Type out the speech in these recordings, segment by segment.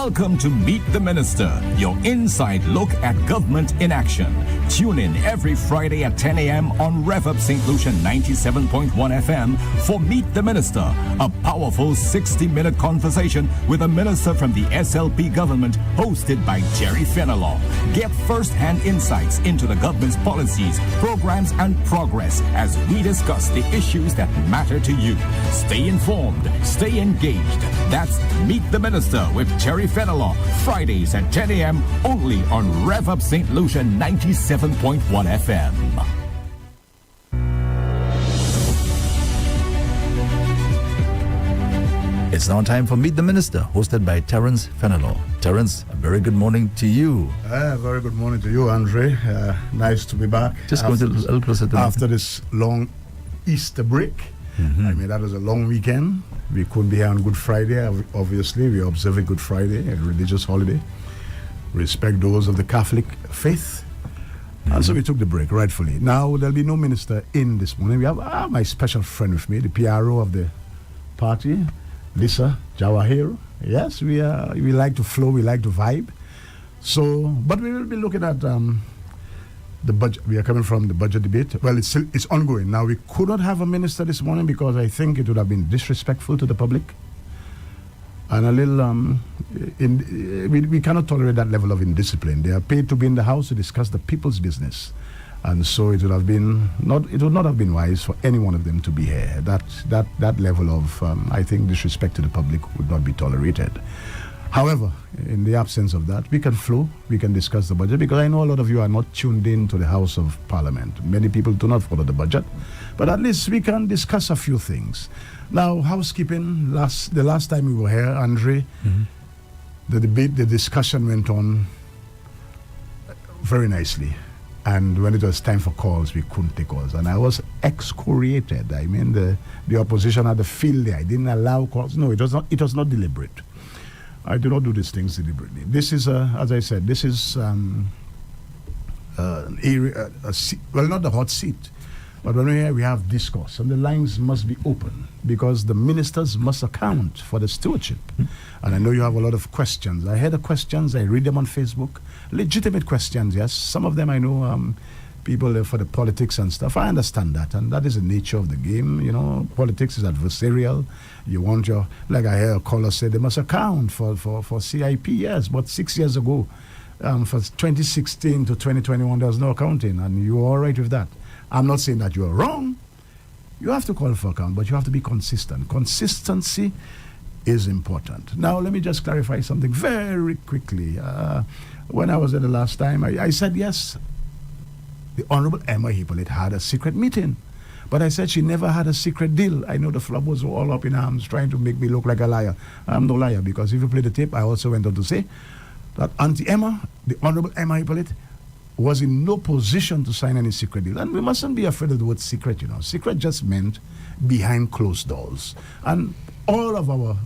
Welcome to Meet the Minister, your inside look at government in action. Tune in every Friday at 10 a.m. on Rev-Up Slu 97.1 FM for Meet the Minister, a powerful 60-minute conversation with a minister from the SLP government hosted by Jerry Fenelon. Get first-hand insights into the government's policies, programs, and progress as we discuss the issues that matter to you. Stay informed, stay engaged. That's Meet the Minister with Jerry Fenelon, Fridays at 10 a.m. only on Rev-Up St. Lucia 97.1 FM. It's now time for Meet the Minister, hosted by Terence Fenelon. Terence, a very good morning to you. Very good morning to you, Andre. Nice to be back. Just going a little closer to after this long Easter break. I mean, that was a long weekend. We couldn't be here on Good Friday. Obviously, we observe a Good Friday, a religious holiday. Respect those of the Catholic faith. And so we took the break, rightfully. Now, there'll be no minister in this morning. We have my special friend with me, the PRO of the party, Lisa Jawahir. Yes, we like to flow, we like to vibe. So, but we will be looking at the budget. We are coming from the budget debate. Well, it's ongoing. Now, we could not have a minister this morning because I think it would have been disrespectful to the public. And a little, we cannot tolerate that level of indiscipline. They are paid to be in the house to discuss the people's business. And so it would not have been wise for any one of them to be here. That level of, I think, disrespect to the public would not be tolerated. However, in the absence of that, we can flow, we can discuss the budget, because I know a lot of you are not tuned in to the House of Parliament. Many people do not follow the budget, but at least we can discuss a few things. Now, housekeeping, the last time we were here, Andre, the discussion went on very nicely. And when it was time for calls, we couldn't take calls. And I was excoriated. I mean, the opposition had the field day. I didn't allow calls. No, it was not deliberate. I do not do these things deliberately. This is, as I said, this is an area, well, not the hot seat, but when we have discourse, and the lines must be open, because the ministers must account for the stewardship. And I know you have a lot of questions. I hear the questions, I read them on Facebook. Legitimate questions, yes. Some of them I know people for the politics and stuff. I understand that, and that is the nature of the game. You know, politics is adversarial. You want like I hear a caller say, they must account for CIP, yes, but 6 years ago, for 2016 to 2021, there was no accounting, and you were all right with that. I'm not saying that you are wrong. You have to call for account, but you have to be consistent. Consistency is important. Now, let me just clarify something very quickly. When I was there the last time, I said, yes, the Honorable Emma Hippolyte had a secret meeting. But I said she never had a secret deal. I know the flubbers were all up in arms trying to make me look like a liar. I'm no liar, because if you play the tape, I also went on to say that Auntie Emma, the Honorable Emma Hippolyte, was in no position to sign any secret deal. And we mustn't be afraid of the word secret, you know. Secret just meant behind closed doors. And all of our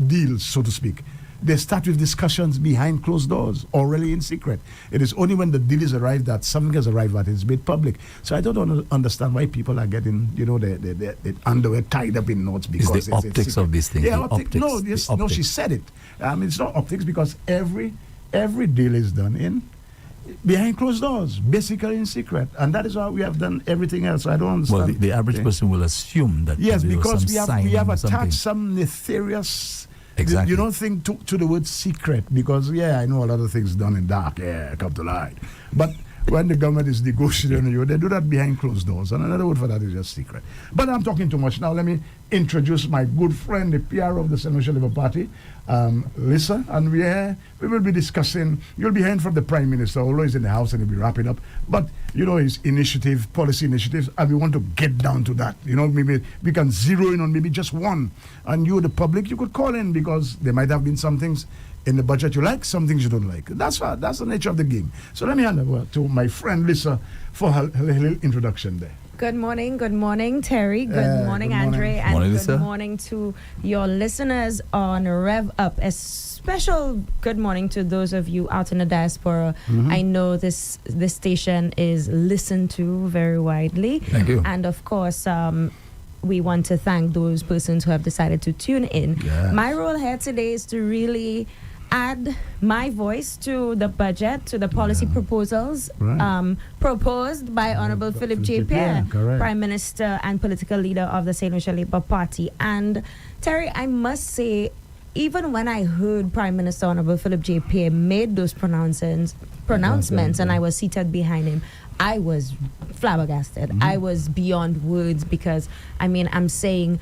deals, so to speak, they start with discussions behind closed doors, already in secret. It is only when the deal is arrived at, something has arrived at, it's made public. So I don't understand why people are getting, you know, the underwear tied up in knots because it's the optics of these things. Yeah, optics. No, she said it. It's not optics, because every deal is done in behind closed doors, basically in secret, and that is why we have done everything else. I don't understand. Well, the average person will assume that. Yes, because we have attached some nefarious. Exactly. You don't think to the word secret, because I know a lot of things done in dark. Come to light. But when the government is negotiating you, they do that behind closed doors. And another word for that is just secret. But I'm talking too much. Now let me introduce my good friend, the PR of the St. Lucia Labour Party, Lisa. And we will be discussing, you'll be hearing from the Prime Minister, although he's in the House and he'll be wrapping up. But, you know, his policy initiatives, and we want to get down to that. You know, maybe we can zero in on maybe just one. And you, the public, you could call in, because there might have been some things in the budget you like, some things you don't like. That's the nature of the game. So let me hand over to my friend Lisa for her little introduction there. Good morning, Terry. Good morning, Andre. And morning, good Lisa. morning to your listeners on Rev Up. A special good morning to those of you out in the diaspora. I know this station is listened to very widely. Thank you. And of course, we want to thank those persons who have decided to tune in. Yes. My role here today is to really add my voice to the budget, to the policy proposals Right. proposed by Honorable Philip J. Philip J. Pierre, Pierre, correct. Prime Minister and political leader of the St. Lucia Labour Party. And Terry, I must say, even when I heard Prime Minister Honorable Philip J. Pierre made those pronouncements, and I was seated behind him, I was flabbergasted. I was beyond words because, I mean, I'm saying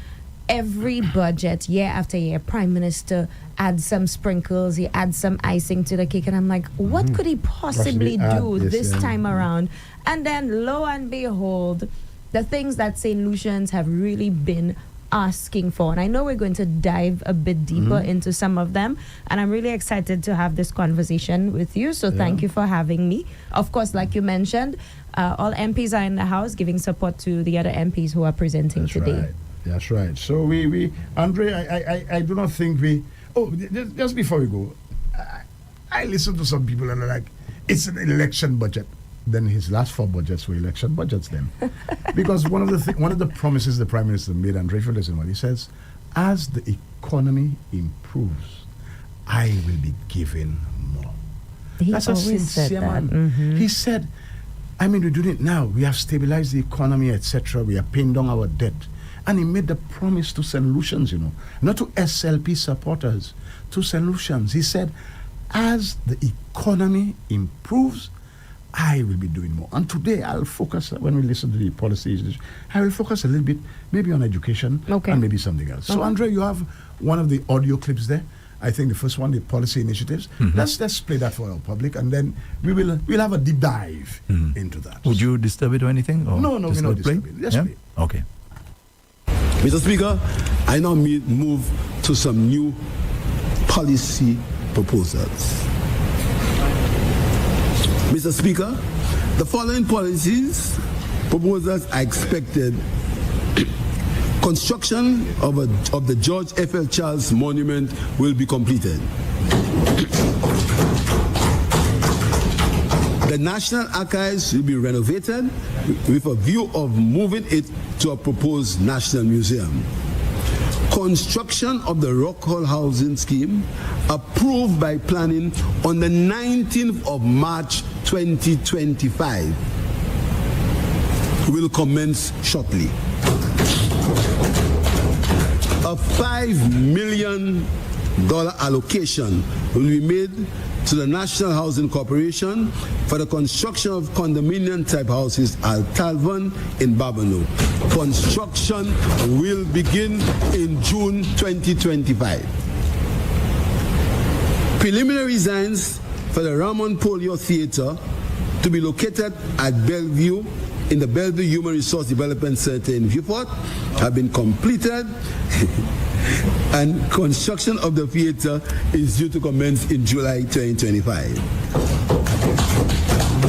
every budget, year after year, Prime Minister adds some sprinkles, he adds some icing to the cake, and I'm like, what could he possibly do this time around? And then, lo and behold, the things that St. Lucians have really been asking for. And I know we're going to dive a bit deeper into some of them. And I'm really excited to have this conversation with you. So thank you for having me. Of course, like you mentioned, all MPs are in the house giving support to the other MPs who are presenting today. Right. That's right. So we Andre, I do not think we. Oh, just before we go, I listen to some people and they're like, it's an election budget. Then his last 4 budgets were election budgets. Then, because one of the promises the Prime Minister made, Andre, if you listen what he says, as the economy improves, I will be giving more. That's a sincere man. He said, I mean, we're doing it now. We have stabilized the economy, etc. We are paying down our debt. And he made the promise to St. Lucians, not to SLP supporters, to St. Lucians. He said, as the economy improves, I will be doing more. And today I'll focus, when we listen to the policies, I will focus a little bit, maybe on education and maybe something else. So, Andre, you have one of the audio clips there. I think the first one, the policy initiatives. Let's play that for our public, and then we'll have a deep dive into that. Would you disturb it or anything? Or No, we're not play? disturbing. Let's play. Okay. Mr. Speaker, I now move to some new policy proposals. Mr. Speaker, the following policies proposals are expected. Construction of the George F.L. Charles Monument will be completed. The National Archives will be renovated with a view of moving it to a proposed National Museum. Construction of the Rock Hall Housing Scheme, approved by planning on the 19th of March 2025, will commence shortly. A $5 million allocation will be made to the National Housing Corporation for the construction of condominium-type houses at Talvon in Babonneau. Construction will begin in June 2025. Preliminary designs for the Ramon Polio Theatre to be located at Bellevue in the Bellevue Human Resource Development Center in Viewport have been completed and construction of the theater is due to commence in July 2025.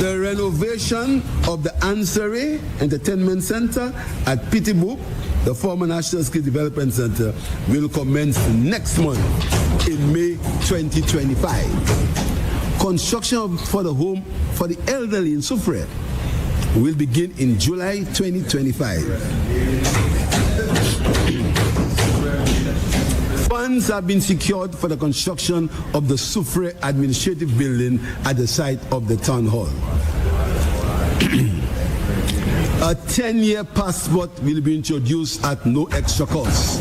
The renovation of the Ansari Entertainment Center at Pittibook, the former National Skill Development Center, will commence next month in May 2025. Construction for the home for the elderly in Soufrière will begin in July 2025. Funds have been secured for the construction of the Soufrière Administrative Building at the site of the Town Hall. A 10-year passport will be introduced at no extra cost.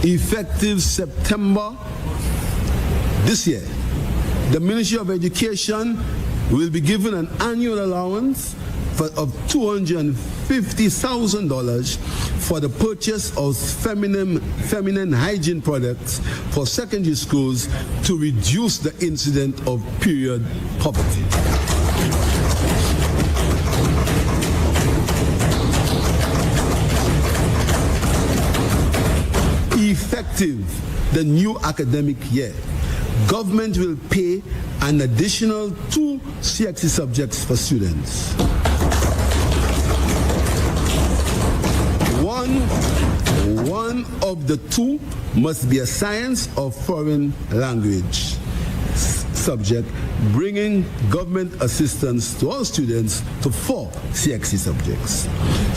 Effective September this year, the Ministry of Education will be given an annual allowance of $250,000 for the purchase of feminine hygiene products for secondary schools to reduce the incidence of period poverty. Effective the new academic year, government will pay an additional 2 CXC subjects for students. One of the 2 must be a science or foreign language subject bringing government assistance to all students to 4 CXC subjects.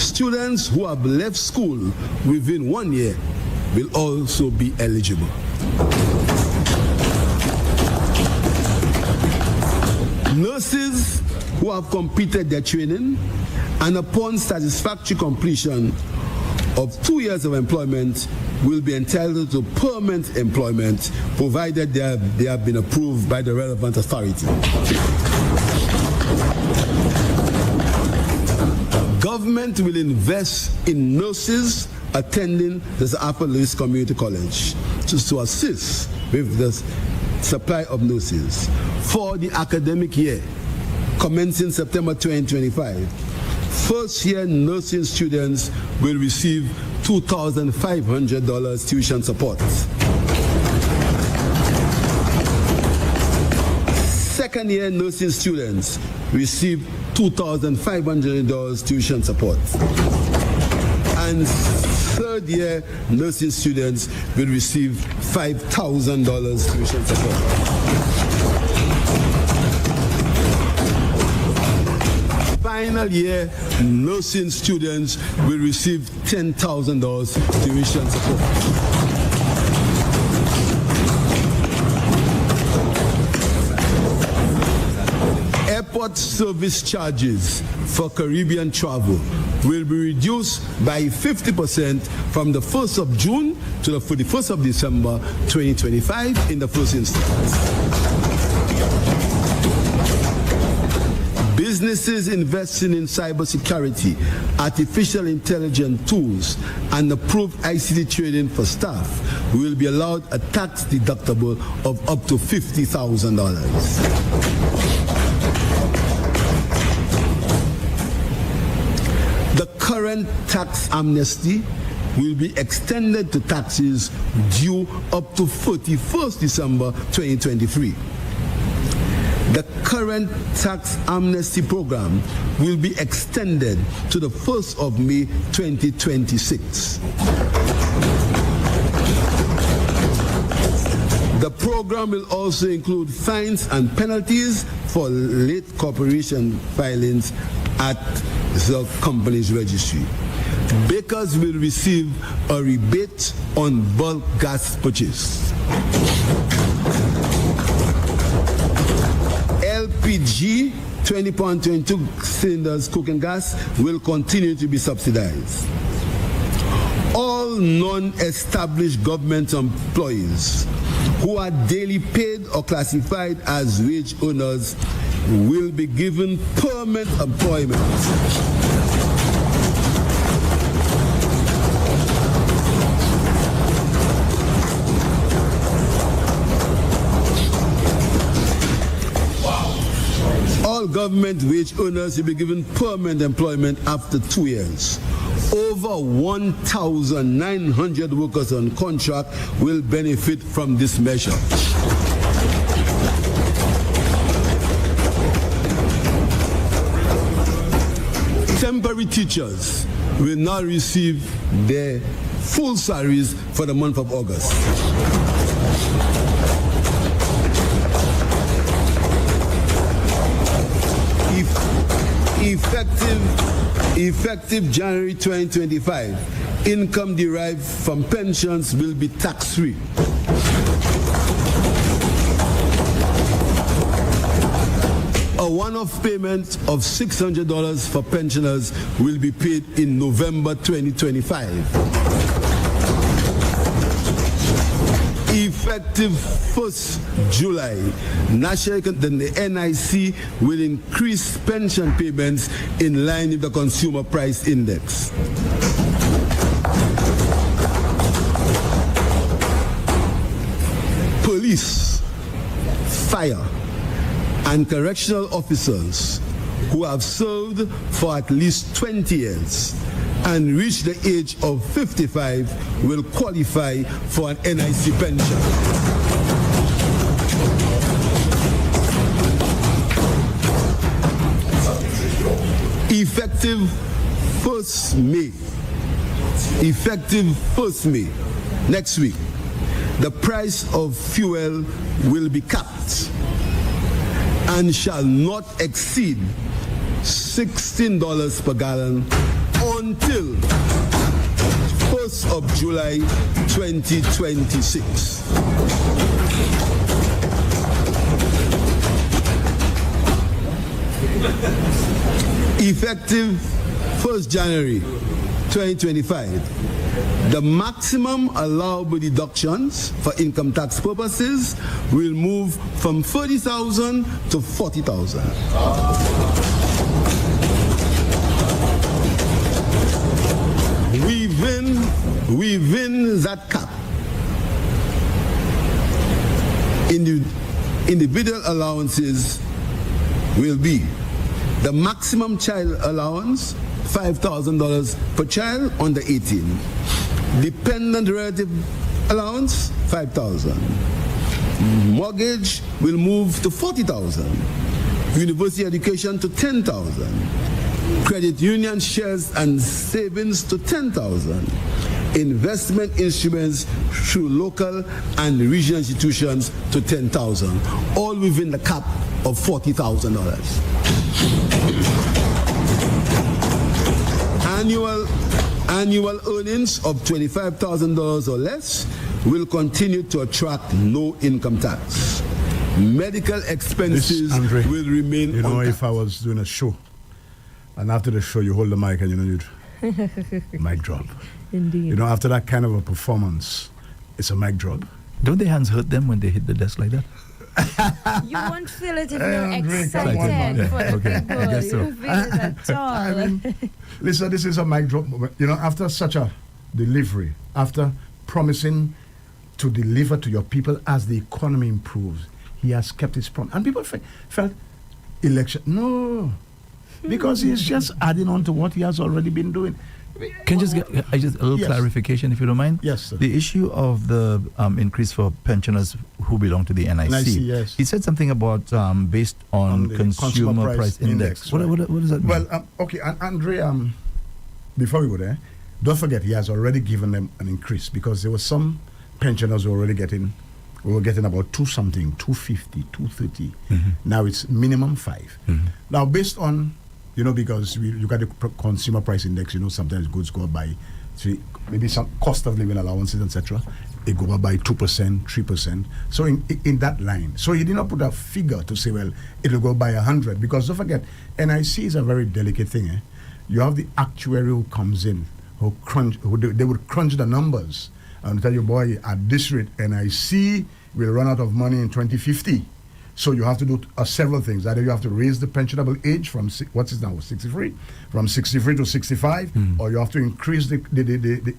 Students who have left school within 1 year will also be eligible. Nurses who have completed their training and upon satisfactory completion of 2 years of employment will be entitled to permanent employment provided they have been approved by the relevant authority. Government will invest in nurses attending the Upper Lewis Community College to assist with the supply of nurses for the academic year commencing September 2025. First-year nursing students will receive $2,500 tuition support. Second-year nursing students receive $2,500 tuition support. And third-year nursing students will receive $5,000 tuition support. Final year nursing students will receive $10,000 tuition support. Airport service charges for Caribbean travel will be reduced by 50% from the 1st of June to the 31st of December 2025 in the first instance. Businesses investing in cybersecurity, artificial intelligence tools, and approved ICT training for staff will be allowed a tax deductible of up to $50,000. The current tax amnesty will be extended to taxes due up to 31st December 2023. The current tax amnesty program will be extended to the 1st of May 2026. The program will also include fines and penalties for late corporation filings at the company's registry. Bakers will receive a rebate on bulk gas purchase. LPG 20.22 cylinders cooking gas will continue to be subsidized. All non-established government employees who are daily paid or classified as wage earners will be given permanent employment. All government wage earners will be given permanent employment after 2 years. Over 1,900 workers on contract will benefit from this measure. Temporary teachers will now receive their full salaries for the month of August. Effective January 2025, income derived from pensions will be tax-free. A one-off payment of $600 for pensioners will be paid in November 2025. Effective 1st July, the NIC will increase pension payments in line with the Consumer Price Index. Police, fire, and correctional officers who have served for at least 20 years and reach the age of 55 will qualify for an NIC pension. Effective 1st May, next week, the price of fuel will be capped and shall not exceed $16 per gallon until 1st of July 2026. Effective 1st January 2025, the maximum allowable deductions for income tax purposes will move from 30,000 to 40,000. Within that cap, individual allowances will be the maximum child allowance, $5,000 per child under 18. Dependent relative allowance, $5,000. Mortgage will move to $40,000. University education to $10,000. Credit union shares and savings to $10,000. Investment instruments through local and regional institutions to $10,000, all within the cap of $40,000. Annual earnings of $25,000 or less will continue to attract no income tax. Medical expenses will remain You know, untaxed. if I was doing a show, and after the show you hold the mic and you'd mic drop. Indeed. You know, after that kind of a performance, it's a mic drop. Don't their hands hurt them when they hit the desk like that? You won't feel it if you're Andre, come on, excited man. for the Okay, people. I guess You so. don't feel it at all. I mean, listen, this is a mic drop moment. You know, after such a delivery, after promising to deliver to your people as the economy improves, he has kept his promise. And people felt election. No, because he's just adding on to what he has already been doing. Can just get a little Yes. clarification, if you don't mind? Yes, sir. The issue of the increase for pensioners who belong to the NIC. NIC, yes. He said something about based on the consumer price index. right. What does that mean? Well, okay, Andre, before we go there, don't forget he has already given them an increase because there were some pensioners who were already getting, about 250, 230. Now it's minimum 5. Now, based on, you know, because we look at the consumer price index, you know, sometimes goods go up by maybe some cost of living allowances, etc. It go up by 2%, 3%. So in that line, so he did not put a figure to say, well, it'll go by 100, because don't forget, NIC is a very delicate thing. You have the actuary who comes in, they would crunch the numbers and tell you, boy, at this rate, NIC will run out of money in 2050. So you have to do several things. Either you have to raise the pensionable age from 63, from 63 to 65, or you have to increase the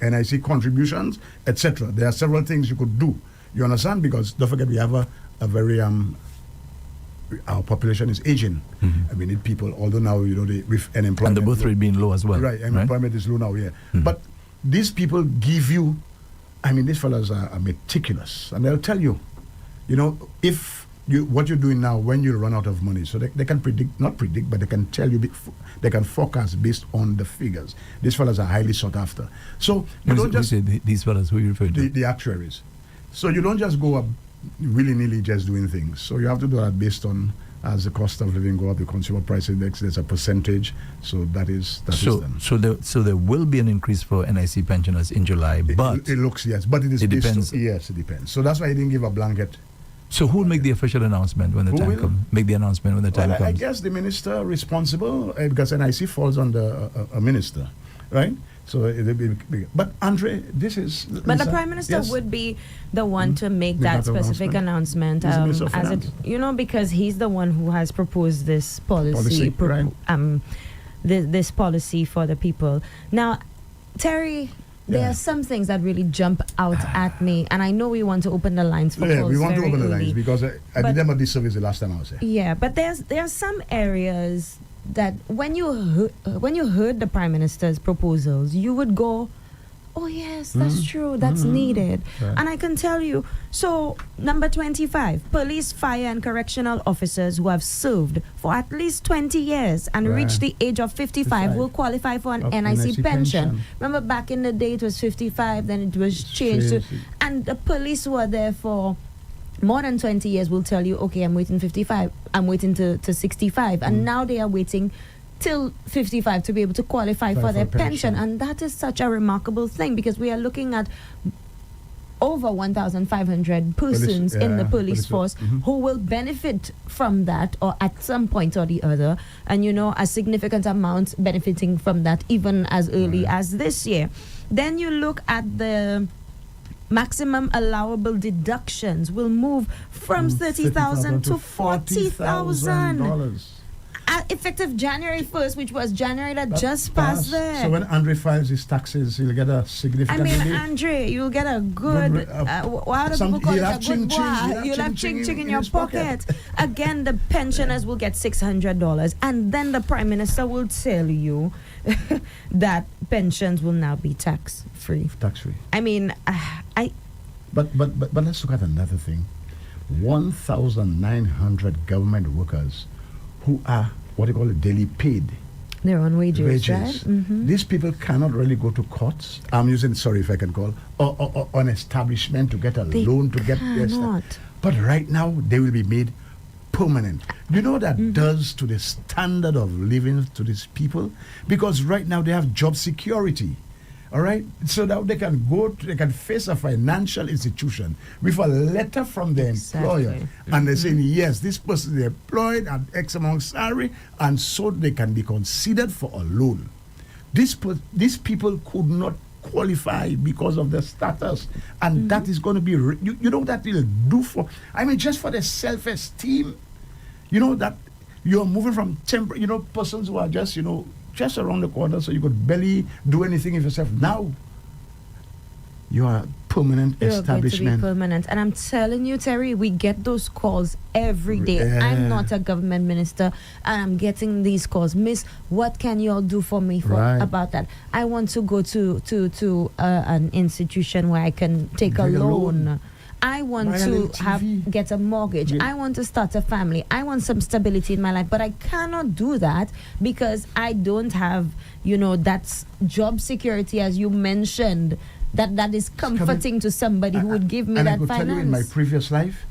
NIC contributions, etc. There are several things you could do. You understand? Because don't forget, we have a very our population is aging. And we need people. Although now, you know, with unemployment, and the birth rate being low as well. right? Unemployment is low now. Yeah, but these people give you. I mean, these fellas are meticulous, and they'll tell you, you know, if what you're doing now when you run out of money, so they can not predict, but they can tell you, they can forecast based on the figures. These fellas are highly sought after. So you don't just say these fellas, who you refer to? the actuaries. So you don't just go up willy-nilly just doing things. So you have to do that based on, as the cost of living go up, the consumer price index, there's a percentage. So that is done. So there will be an increase for NIC pensioners in July, but it looks, yes, but it is it based depends. yes, it depends. So that's why I didn't give a blanket. So who will make the official announcement when the Who time will? comes? Make the announcement when the time Well, I comes. guess the minister responsible, because NIC falls under a minister, right? So it'll be big. But Andre, this is. But the Prime Minister yes. would be the one to make Make that that specific announcement, He's the Minister of as it, Finance. you know, because he's the one who has proposed this Policy, right. this policy for the people. Now, Terry, there Yeah. are some things that really jump out at me, and I know we want to open the lines for Yeah, calls we want to very open the early. lines because I But- did them a disservice the last time I was here. Yeah, but there are some areas that when you heard the Prime Minister's proposals, you would go, oh yes, that's true, that's needed. Right. And I can tell you, so number 25, police, fire and correctional officers who have served for at least 20 years and Right. reached the age of 55 will qualify for an Of NIC pension. pension. Remember back in the day it was 55, then it was changed to, Changed. and the police were there for more than 20 years will tell you, okay, I'm waiting 55, I'm waiting to 65. And now they are waiting till 55 to be able to qualify for their pension. And that is such a remarkable thing, because we are looking at over 1,500 persons in the police force who will benefit from that, or at some point or the other. And, a significant amount benefiting from that even as early as this year. Then you look at the maximum allowable deductions will move from 30,000 to 40,000. Effective January 1st, which was January that just passed there. So when Andre files his taxes, he'll get a significant relief. Andre, you'll get a good, how do people call it? A good boy. You'll have ching-ching in your pocket. Again, the pensioners will get $600. And then the Prime Minister will tell you that pensions will now be tax-free. Tax-free. But let's look at another thing. 1,900 government workers who are what they call it, daily paid. They're on wages. Right? Mm-hmm. These people cannot really go to courts. I'm using, sorry if I can call, or an establishment to get a loan to get their stuff. But right now, they will be made permanent. You know what that does to the standard of living to these people? Because right now they have job security. All right, so that they can face a financial institution with a letter from the employer, and they're saying, yes, this person is employed at X amount salary, and so they can be considered for a loan. These people could not qualify because of their status, and that is going to be, you know what that will do for, just for their self-esteem, that you're moving from persons who are just, just around the corner, so you could barely do anything of yourself. Now, you are permanent establishment. Going to be permanent. And I'm telling you, Terry, we get those calls every day. I'm not a government minister, and I'm getting these calls. Miss, what can you all do for me about that? I want to go to an institution where I can take a loan. I want to get a mortgage. I want to start a family. I want some stability in my life, but I cannot do that because I don't have, that's job security, as you mentioned, that is comforting to somebody who would give me that finance. I could tell you, in my previous life,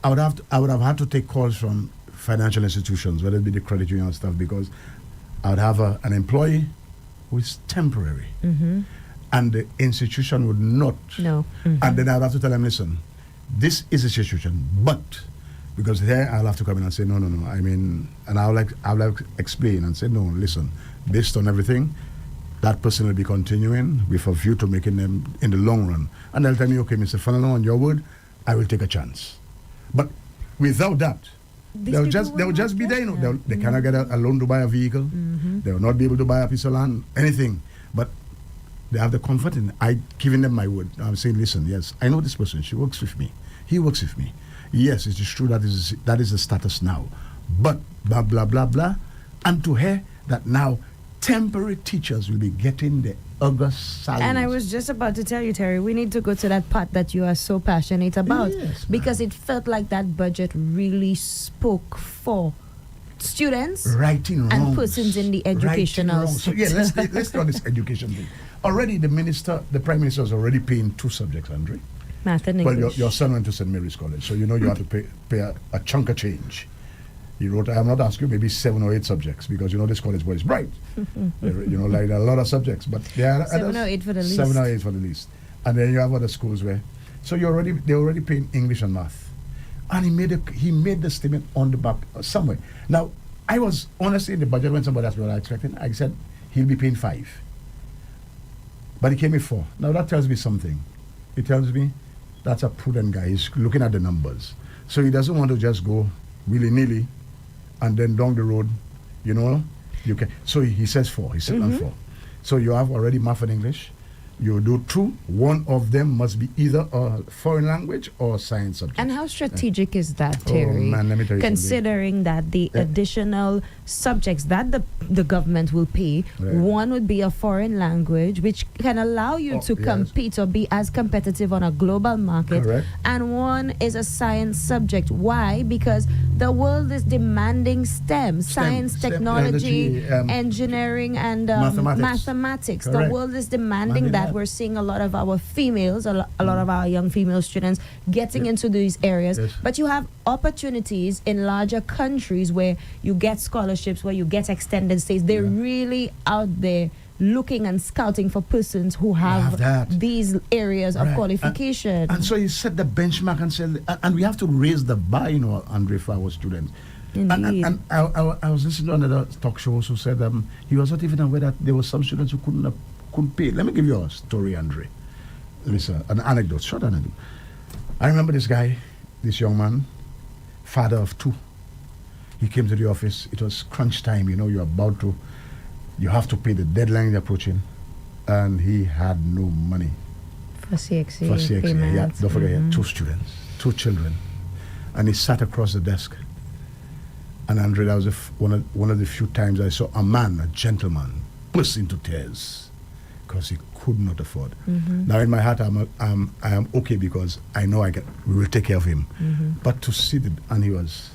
I would have had to take calls from financial institutions, whether it be the credit union stuff, because I would have an employee who is temporary, and the institution would not. No. And then I would have to tell them, listen, this is a situation, but because there I'll have to come in and say no. And I'll like explain and say no. Listen, based on everything, that person will be continuing with a view to making them in the long run. And they'll tell me, okay, Mr. Fernando, on your word, I will take a chance. But without that, they'll just be there. They cannot get a loan to buy a vehicle. They will not be able to buy a piece of land, anything. But they have the comfort in giving them my word. I'm saying, listen, yes, I know this person. She works with me. He works with me. Yes, it is true that is the status now. But blah, blah, blah, blah. And to her, that now temporary teachers will be getting the August salaries. And I was just about to tell you, Terry, we need to go to that part that you are so passionate about. Yes, because it felt like that budget really spoke for students righting and wrongs. persons in the educational sector. So let's do this education thing. Already the Prime Minister is already paying 2 subjects, Andre. Math and English. Well, your son went to St. Mary's College, so you have to pay a chunk of change. He wrote, I'm not asking you, maybe 7 or 8 subjects, because this college boy is bright. Like a lot of subjects, but there are 7 or 8 for the least. 7 or 8 for the least. And then you have other schools where, so they're already paying English and math. And he made the statement on the back somewhere. Now, I was honestly in the budget when somebody asked me what I expected. I said he'll be paying 5. But he came with 4. Now that tells me something. It tells me that's a prudent guy. He's looking at the numbers. So he doesn't want to just go willy-nilly and then down the road, you can. So he says 4. He said 4. So you have already math and English. You do 2. One of them must be either a foreign language or a science subject. And how strategic is that, Terry? Oh, man, let me tell you considering that the additional subjects that the government will pay, one would be a foreign language, which can allow you to compete or be as competitive on a global market. Correct. And one is a science subject. Why? Because The world is demanding STEM, science, STEM, technology, technology, engineering, and mathematics. The Correct. world is demanding Demanding that. that. We're seeing a lot of our females, a lot of our young female students getting into these areas. Yes. But you have opportunities in larger countries where you get scholarships, where you get extended stays. They're really out there looking and scouting for persons who have that. these areas of Right. qualification. And so he set the benchmark and said, and we have to raise the bar, Andre, for our students. Indeed. And I was listening to another talk show who said he was not even aware that there were some students who couldn't pay. Let me give you a story, Andre. Listen, an anecdote, short anecdote. I remember this guy, this young man, father of 2. He came to the office. It was crunch time. You have to pay, the deadline is approaching, and he had no money For CXC, for CXC. payments. Yeah, don't forget, he had 2 students, 2 children, and he sat across the desk. And Andre, that was one of the few times I saw a gentleman, burst into tears because he could not afford. Now in my heart, I am okay because I know we will take care of him. But to see it, and he was,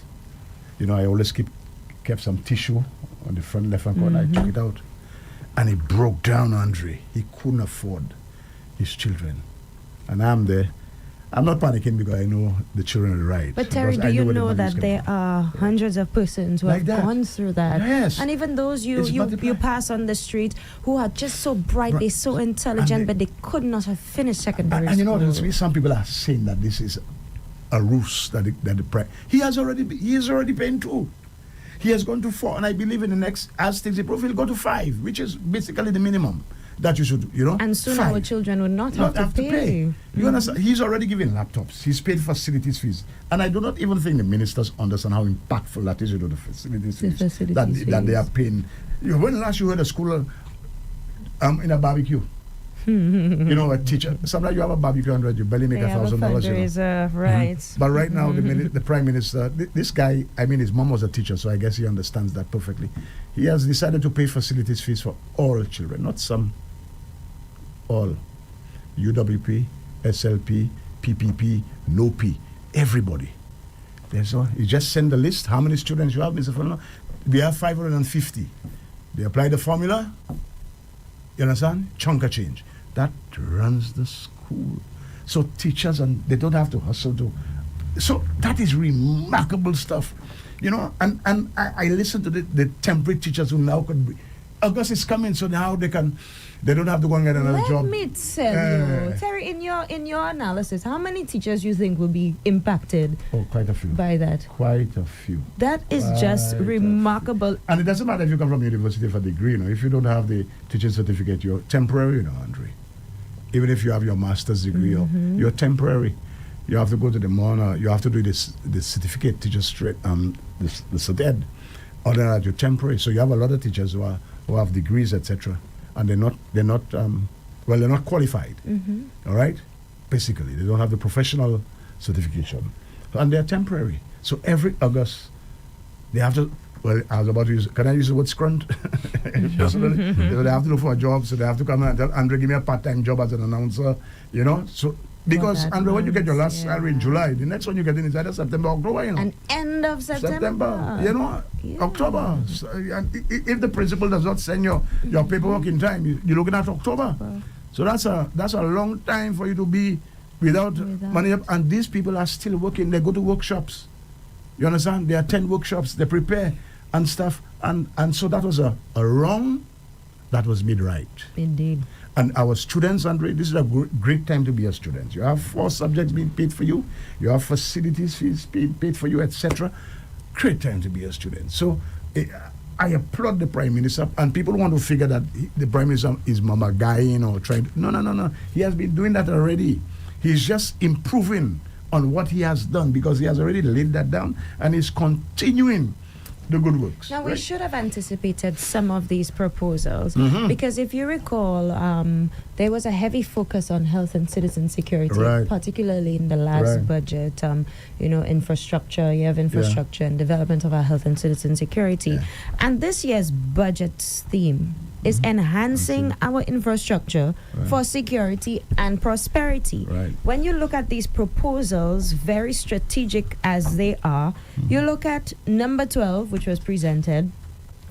I always kept some tissue on the front left-hand corner. I took it out, and he broke down, Andre. He couldn't afford his children. And I'm there. I'm not panicking because I know the children are right. But Terry, Because I do you where the know money is that coming there from. are hundreds of persons who Like have that. gone through that? Yes. And even those It's you multiplied. pass on the street who are just so bright, they're so intelligent, but they could not have finished secondary And school. some people are saying that this is a ruse that the price. He is already paying 2. He has gone to 4, and I believe in the next, as things improve, he'll go to 5, which is basically the minimum that you should, And soon 5. our children will not Not have to pay. You understand? He's already given laptops. He's paid facilities fees. And I do not even think the ministers understand how impactful that is, the facilities The fees facilities that they fees. are paying. When last you heard a school in a barbecue? A teacher. Sometimes you have a barbecue and you barely make They have a $1,000. fundraiser, right. But right now, the Prime Minister, this guy, his mom was a teacher, so I guess he understands that perfectly. He has decided to pay facilities fees for all children, not some, all. UWP, SLP, PPP, no P, everybody. You just send the list, how many students you have, Mr. Fernando. We have 550. They apply the formula, you understand? Chunk of change. That runs the school. So teachers, and they don't have to hustle to. So that is remarkable stuff. And I listen to the temporary teachers who now could be. August is coming, so now they don't have to go and get another job. Let me tell you, Terry, in your analysis, how many teachers you think will be impacted Oh, quite a few. by that? Quite a few. That is just Quite a remarkable. And it doesn't matter if you come from university for a degree, if you don't have the teaching certificate, you're temporary, Andre. Even if you have your master's degree, you're temporary. You have to go to the MONA, you have to do the certificate, teacher straight, the CETED. Other than that, you're temporary. So you have a lot of teachers who have degrees, etc., and they're not qualified. All right, basically, they don't have the professional certification, and they're temporary. So every August, they have to. Well, I was about to use. Can I use the word scrunt? Personally, they have to look for a job, so they have to come and tell Andre, give me a part-time job as an announcer. So. Because, that Andre, when you get your last means, salary in July, the next one you get in is either September or October, And end of September. Yeah. October. So, and if the principal does not send your paperwork in time, you're looking at October. So that's a long time for you to be without money. And these people are still working. They go to workshops. You understand? They attend workshops. They prepare and stuff. And so that was a wrong that was made right. Indeed. And our students, Andre, this is a great time to be a student. You have 4 subjects being paid for you. You have facilities fees paid for you, etc. Great time to be a student. So I applaud the Prime Minister. And people want to figure that the Prime Minister is mamagaying or trying to. No. He has been doing that already. He's just improving on what he has done because he has already laid that down and is continuing the good works. Now, we should have anticipated some of these proposals because if you recall, there was a heavy focus on health and citizen security, particularly in the last budget. Infrastructure, you have infrastructure and development of our health and citizen security. And this year's budget's theme is enhancing our infrastructure for security and prosperity. Right. When you look at these proposals, very strategic as they are, you look at number 12, which was presented,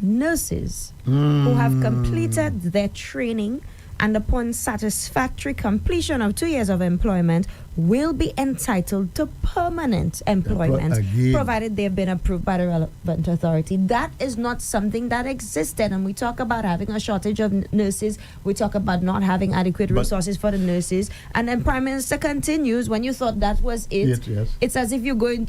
nurses who have completed their training and upon satisfactory completion of 2 years of employment will be entitled to permanent employment, Again. provided they've been approved by the relevant authority. That is not something that existed. And we talk about having a shortage of nurses. We talk about not having adequate resources for the nurses. And then Prime Minister continues, when you thought that was it, Yes. it's as if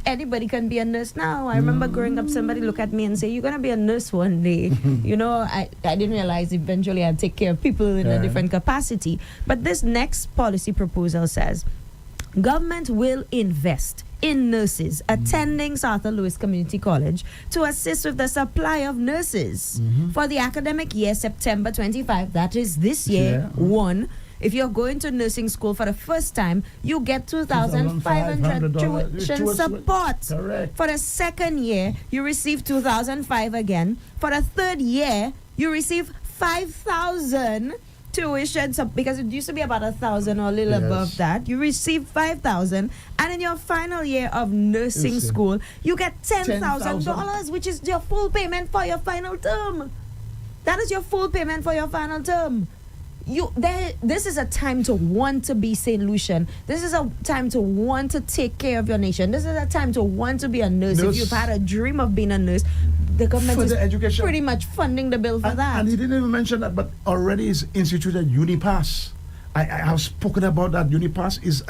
anybody can be a nurse now. I remember growing up, somebody look at me and say, you're going to be a nurse one day. I didn't realize eventually I'd take care of people in a different capacity. But this next policy proposal says, government will invest in nurses attending Arthur Lewis Community College to assist with the supply of nurses for the academic year September 25, that is this year, If you're going to nursing school for the first time, you get $2,500 tuition support. Correct. For the second year, you receive $2,500 again. For the third year, you receive $5,000 tuition, because it used to be about 1,000 or a little above that. You receive 5,000, and in your final year of nursing school, you get $10,000, which is your full payment for your final term. That is your full payment for your final term. This is a time to want to be St. Lucian. This is a time to want to take care of your nation. This is a time to want to be a nurse. If you've had a dream of being a nurse, the government is education. pretty much funding the bill for that. And he didn't even mention that, but already is instituted UniPass. I have spoken about that. UniPass is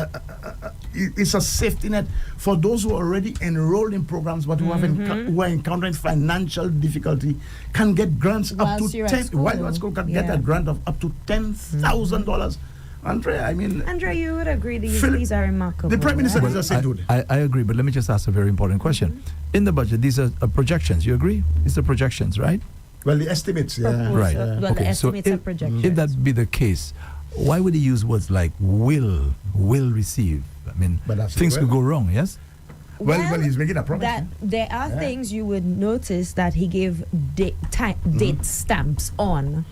it's a safety net for those who are already enrolled in programs but who are encountering financial difficulty, can get grants up to while you're at school get a grant of up to $10,000. Andre, you would agree these are remarkable. The Prime Minister is a saint. I agree, but let me just ask a very important question. In the budget, these are projections. You agree? These are projections, right? Well, the estimates, Right. Well, the estimates are projections. If that be the case, why would he use words like will receive? I mean, things could go wrong, yes? Well, he's making a promise. That there are things you would notice that he gave date stamps on,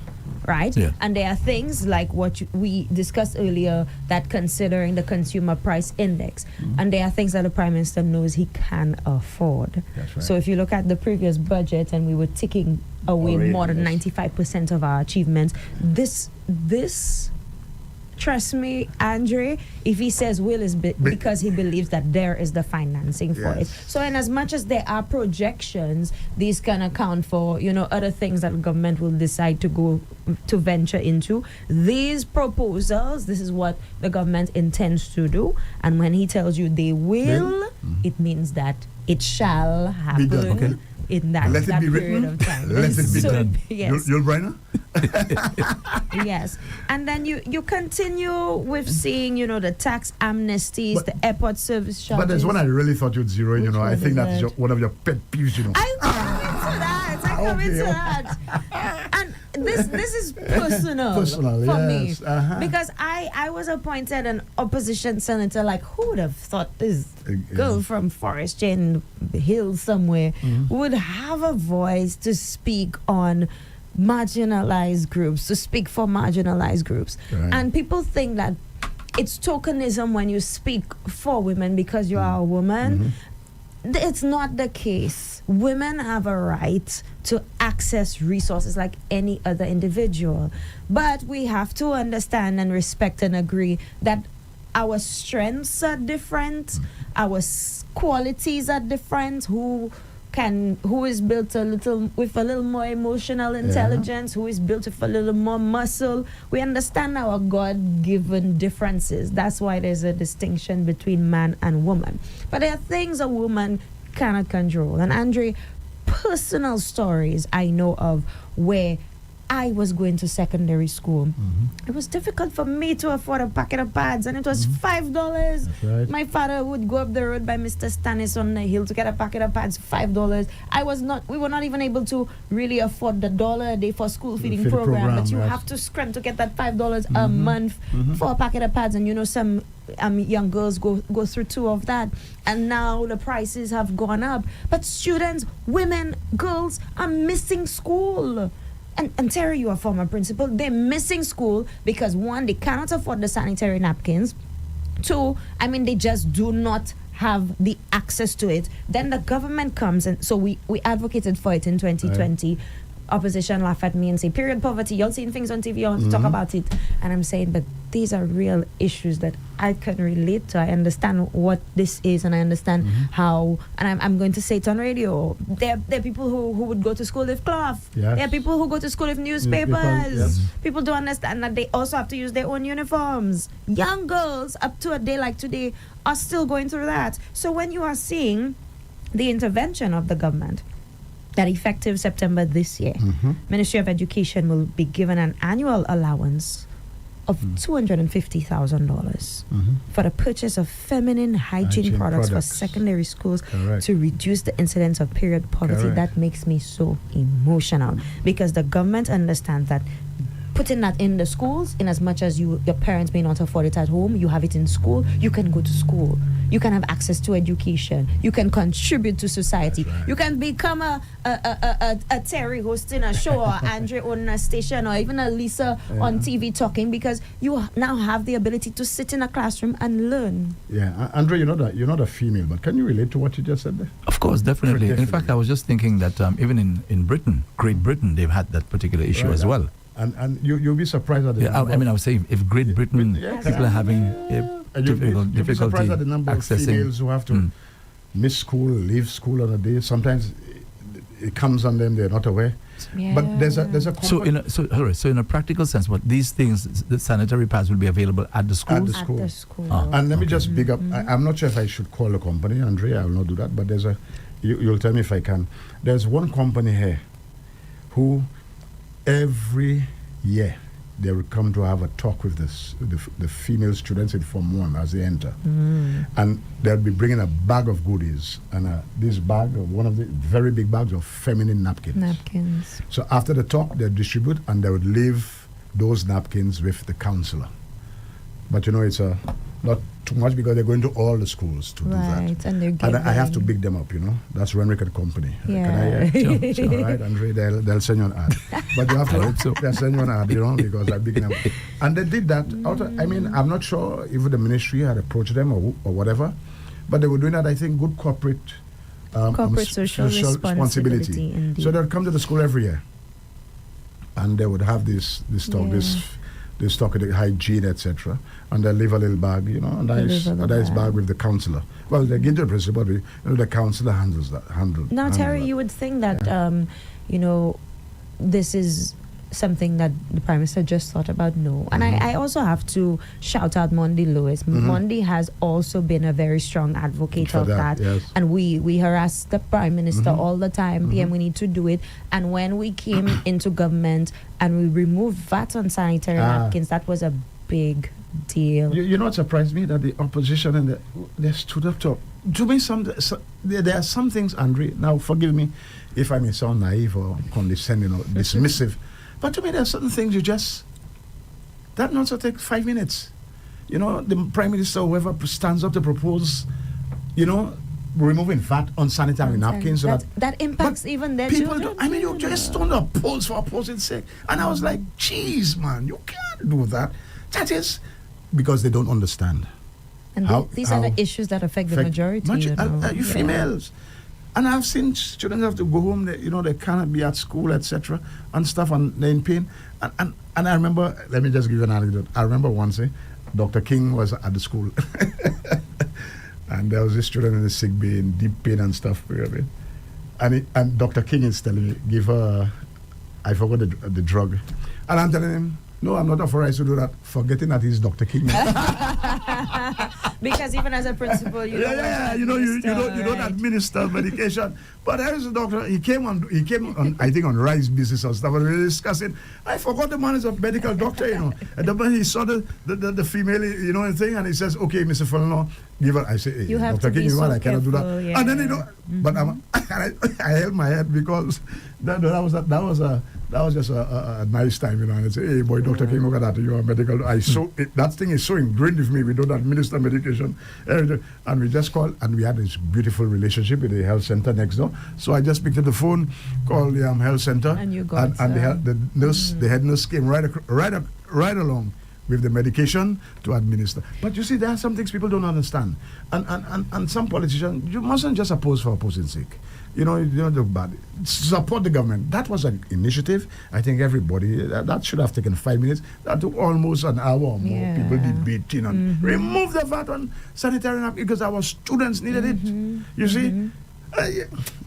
right? Yeah. And there are things like what we discussed earlier, that considering the consumer price index. And there are things that the Prime Minister knows he can afford. That's right. So if you look at the previous budget, and we were ticking away more than 95% of our achievements, this trust me, Andre, if he says will is because he believes that there is the financing for it. So in as much as there are projections, these can account for, other things that the government will decide to venture into. These proposals, this is what the government intends to do. And when he tells you they will, it means that it shall happen. Be done. Okay. In that period of time. Let it be done. Yes. You'll Briner? Yes. And then you continue with seeing, the tax amnesties, the airport service charges. But there's one I really thought you'd zero in, I think that's one of your pet peeves, I come into that. And this is personal for me. Because I was appointed an opposition senator. Like, who would have thought this girl from Forest Chain Hill somewhere would have a voice to speak on marginalized groups, to speak for marginalized groups. Right. And people think that it's tokenism when you speak for women because you are a woman. It's not the case. Women have a right to access resources like any other individual. But we have to understand and respect and agree that our strengths are different, our qualities are different, who is built with a little more emotional intelligence, who is built with a little more muscle. We understand our God-given differences. That's why there's a distinction between man and woman. But there are things a woman cannot control. And Andre, personal stories I know of where I was going to secondary school. It was difficult for me to afford a packet of pads, and it was $5. That's right. My father would go up the road by Mr. Stannis on the hill to get a packet of pads, $5. We were not even able to really afford the $1 a day for school feeding program, but you have to scrimp to get that $5 a month for a packet of pads. And some young girls go through 2 of that, and now the prices have gone up. But students, women, girls are missing school. and Terry, you are former principal. They're missing school because one, they cannot afford the sanitary napkins. Two, I mean, they just do not have the access to it. Then the government comes, and so we advocated for it in 2020. Opposition laugh at me and say, period poverty, y'all seen things on TV, you want to talk about it. And I'm saying, but these are real issues that I can relate to. I understand what this is, and I understand how, and I'm going to say it on radio. There are people who would go to school with cloth. Yes. There are people who go to school with newspapers. People don't understand that they also have to use their own uniforms. Young girls, up to a day like today, are still going through that. So when you are seeing the intervention of the government, that effective September this year, Ministry of Education will be given an annual allowance of $250,000 for the purchase of feminine hygiene products for secondary schools to reduce the incidence of period poverty. That makes me so emotional, because the government understands that putting that in the schools, in as much as your parents may not afford it at home, you have it in school, you can go to school. You can have access to education. You can contribute to society. You can become a Terry hosting a show, or Andre owning a station, or even a Lisa on TV talking, because you now have the ability to sit in a classroom and learn. Yeah, Andre, you're not a female, but can you relate to what you just said there? Of course, definitely. In fact, I was just thinking that even in Britain, Great Britain, they've had that particular issue as well. And you'll be surprised at the number. I mean, I was saying, if Great Britain, people are having difficulty you'll be surprised at the number of accessing females who have to miss school, leave school on a day. Sometimes it comes on them, they're not aware. Yeah. But there's a so in a practical sense, what these things, the sanitary pads will be available at the schools? At the school. Ah, and let me just big up, I'm not sure if I should call the company, Andre, I will not do that, but there's you'll tell me if I can. There's one company here who every year they will come to have a talk with the female students in Form 1 as they enter. And they'll be bringing a bag of goodies, and this bag, one of the very big bags of feminine napkins. So after the talk, they'll distribute, and they would leave those napkins with the counselor. But it's not too much, because they're going to all the schools to do that. And they're and I have to big them up, That's Renwick and Company. Yeah. Can I? Sure. All right, Andre, they'll send you an ad. But you have to, they'll send you an ad, because I big them up. And they did that. I'm not sure if the ministry had approached them or whatever, but they were doing that, I think, good corporate social responsibility. Indeed. So they'll come to the school every year, and they would have this talk, this talk of the hygiene, etc. And they'll leave a little bag, a nice bag with the counselor. Well, they give to the principal, but the counselor handles that. Now, Terry, you would think that, this is something that the Prime Minister just thought about. No. And I also have to shout out Mondi Lewis. Mondi has also been a very strong advocate of that. Yes. And we harass the Prime Minister all the time. PM, we need to do it. And when we came into government and we removed VAT on sanitary napkins, that was a big deal. You know what surprised me? That the opposition and they stood up to me. There are some things, Andre, now forgive me if I may sound naive or condescending or dismissive, but to me there are certain things that not to take 5 minutes. The Prime Minister, whoever stands up to propose, removing VAT on sanitary napkins. That impacts even their people children. You just don't oppose for opposing's sake. And I was like, geez, man, you can't do that. That is because they don't understand. And these are the issues that affect the majority. You females. And I've seen students have to go home, they cannot be at school, etc. and stuff, and they're in pain. And I remember, let me just give you an anecdote. I remember once, Dr. King was at the school. And there was this student in the sick bay in deep pain and stuff. And Dr. King is telling me, give her, I forgot the drug. And I'm telling him, no, I'm not authorized to do that, forgetting that he's Dr. King. Because even as a principal, you don't administer medication. But there is a doctor. He came on I think on rice business or stuff, and we were discussing. I forgot the man is a medical doctor, And the man, he saw the female, thing, and he says, okay, Mr. Fulano, give her. I say, hey, You have Dr. to be King, so I cannot do that. careful, yeah. And then but I held my head because that was just a nice time, And I say, hey, boy, Dr. King, look at that. You are medical. That thing is so ingrained with me. We don't administer medication, and we just called, and we had this beautiful relationship with the health center next door. So I just picked up the phone, called the health center, and you got the nurse, the head nurse came right along with the medication to administer. But you see, there are some things people don't understand. And some politicians, you mustn't just oppose for opposing's sake. You don't do bad. Support the government. That was an initiative. I think everybody, that should have taken 5 minutes. That took almost an hour or more. Yeah. People debating and remove the VAT on sanitary napkins because our students needed it. You see?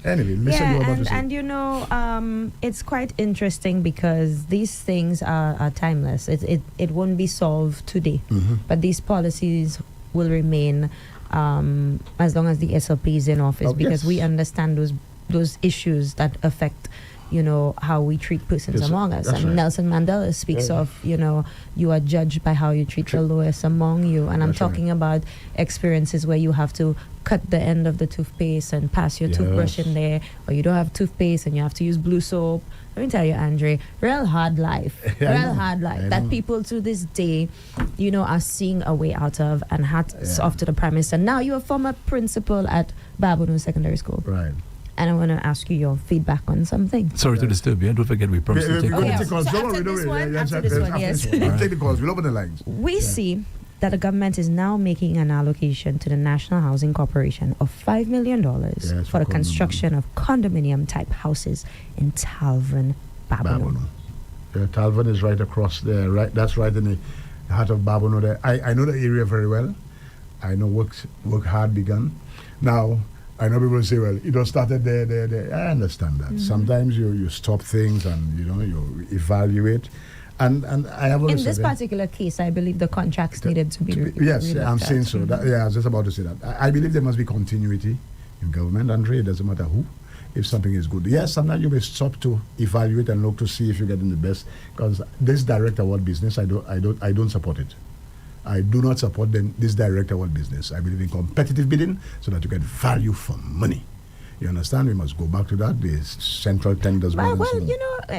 Anyway, listen. It's quite interesting because these things are timeless. It won't be solved today, but these policies will remain as long as the SLP is in office, because we understand those issues that affect how we treat persons among us. And right. Nelson Mandela speaks of, you are judged by how you treat the lowest among you. And I'm talking about experiences where you have to cut the end of the toothpaste and pass your toothbrush in there, or you don't have toothpaste and you have to use blue soap. Let me tell you, Andre, real hard life that people to this day, are seeing a way out of, and hats off to the Prime Minister. Now, you're a former principal at Babonneau Secondary School. Right. And I want to ask you your feedback on something. Sorry to disturb you. Don't forget we promised to take calls. So after this one, yes. We'll take the calls. We'll open the lines. We see that the government is now making an allocation to the National Housing Corporation of $5 million for the construction of condominium-type houses in Talvin, Babonneau. Talvin is right across there. Right, that's right in the heart of Babonneau there. I know the area very well. I know work hard begun. Now, I know people say, well, it all started there. I understand that. Sometimes you stop things and, you evaluate. And I have always in this particular case, I believe the contracts needed to be yes, I'm saying so. I was just about to say that. I believe there must be continuity in government, Andre. It doesn't matter who. If something is good, yes, sometimes you may stop to evaluate and look to see if you're getting the best. Because this direct award business, I don't support it. I do not support this direct award business. I believe in competitive bidding so that you get value for money. You understand? We must go back to that. The central tenders. Well,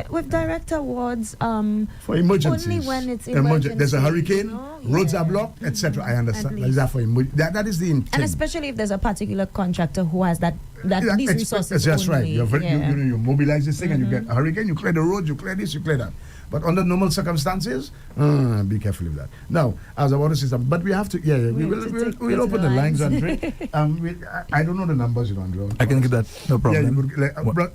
with direct awards, for emergencies, only when it's emergency. There's a hurricane, roads are blocked, etc. I understand. That is the intent. And especially if there's a particular contractor who has these resources. That's only. Right. You mobilize this thing and you get a hurricane. You clear the roads. You clear this. You clear that. But under normal circumstances, be careful of that. Now, as I want to say something, but we have to, we'll open the lines, Andre. I don't know the numbers, Andre. I can give that, no problem.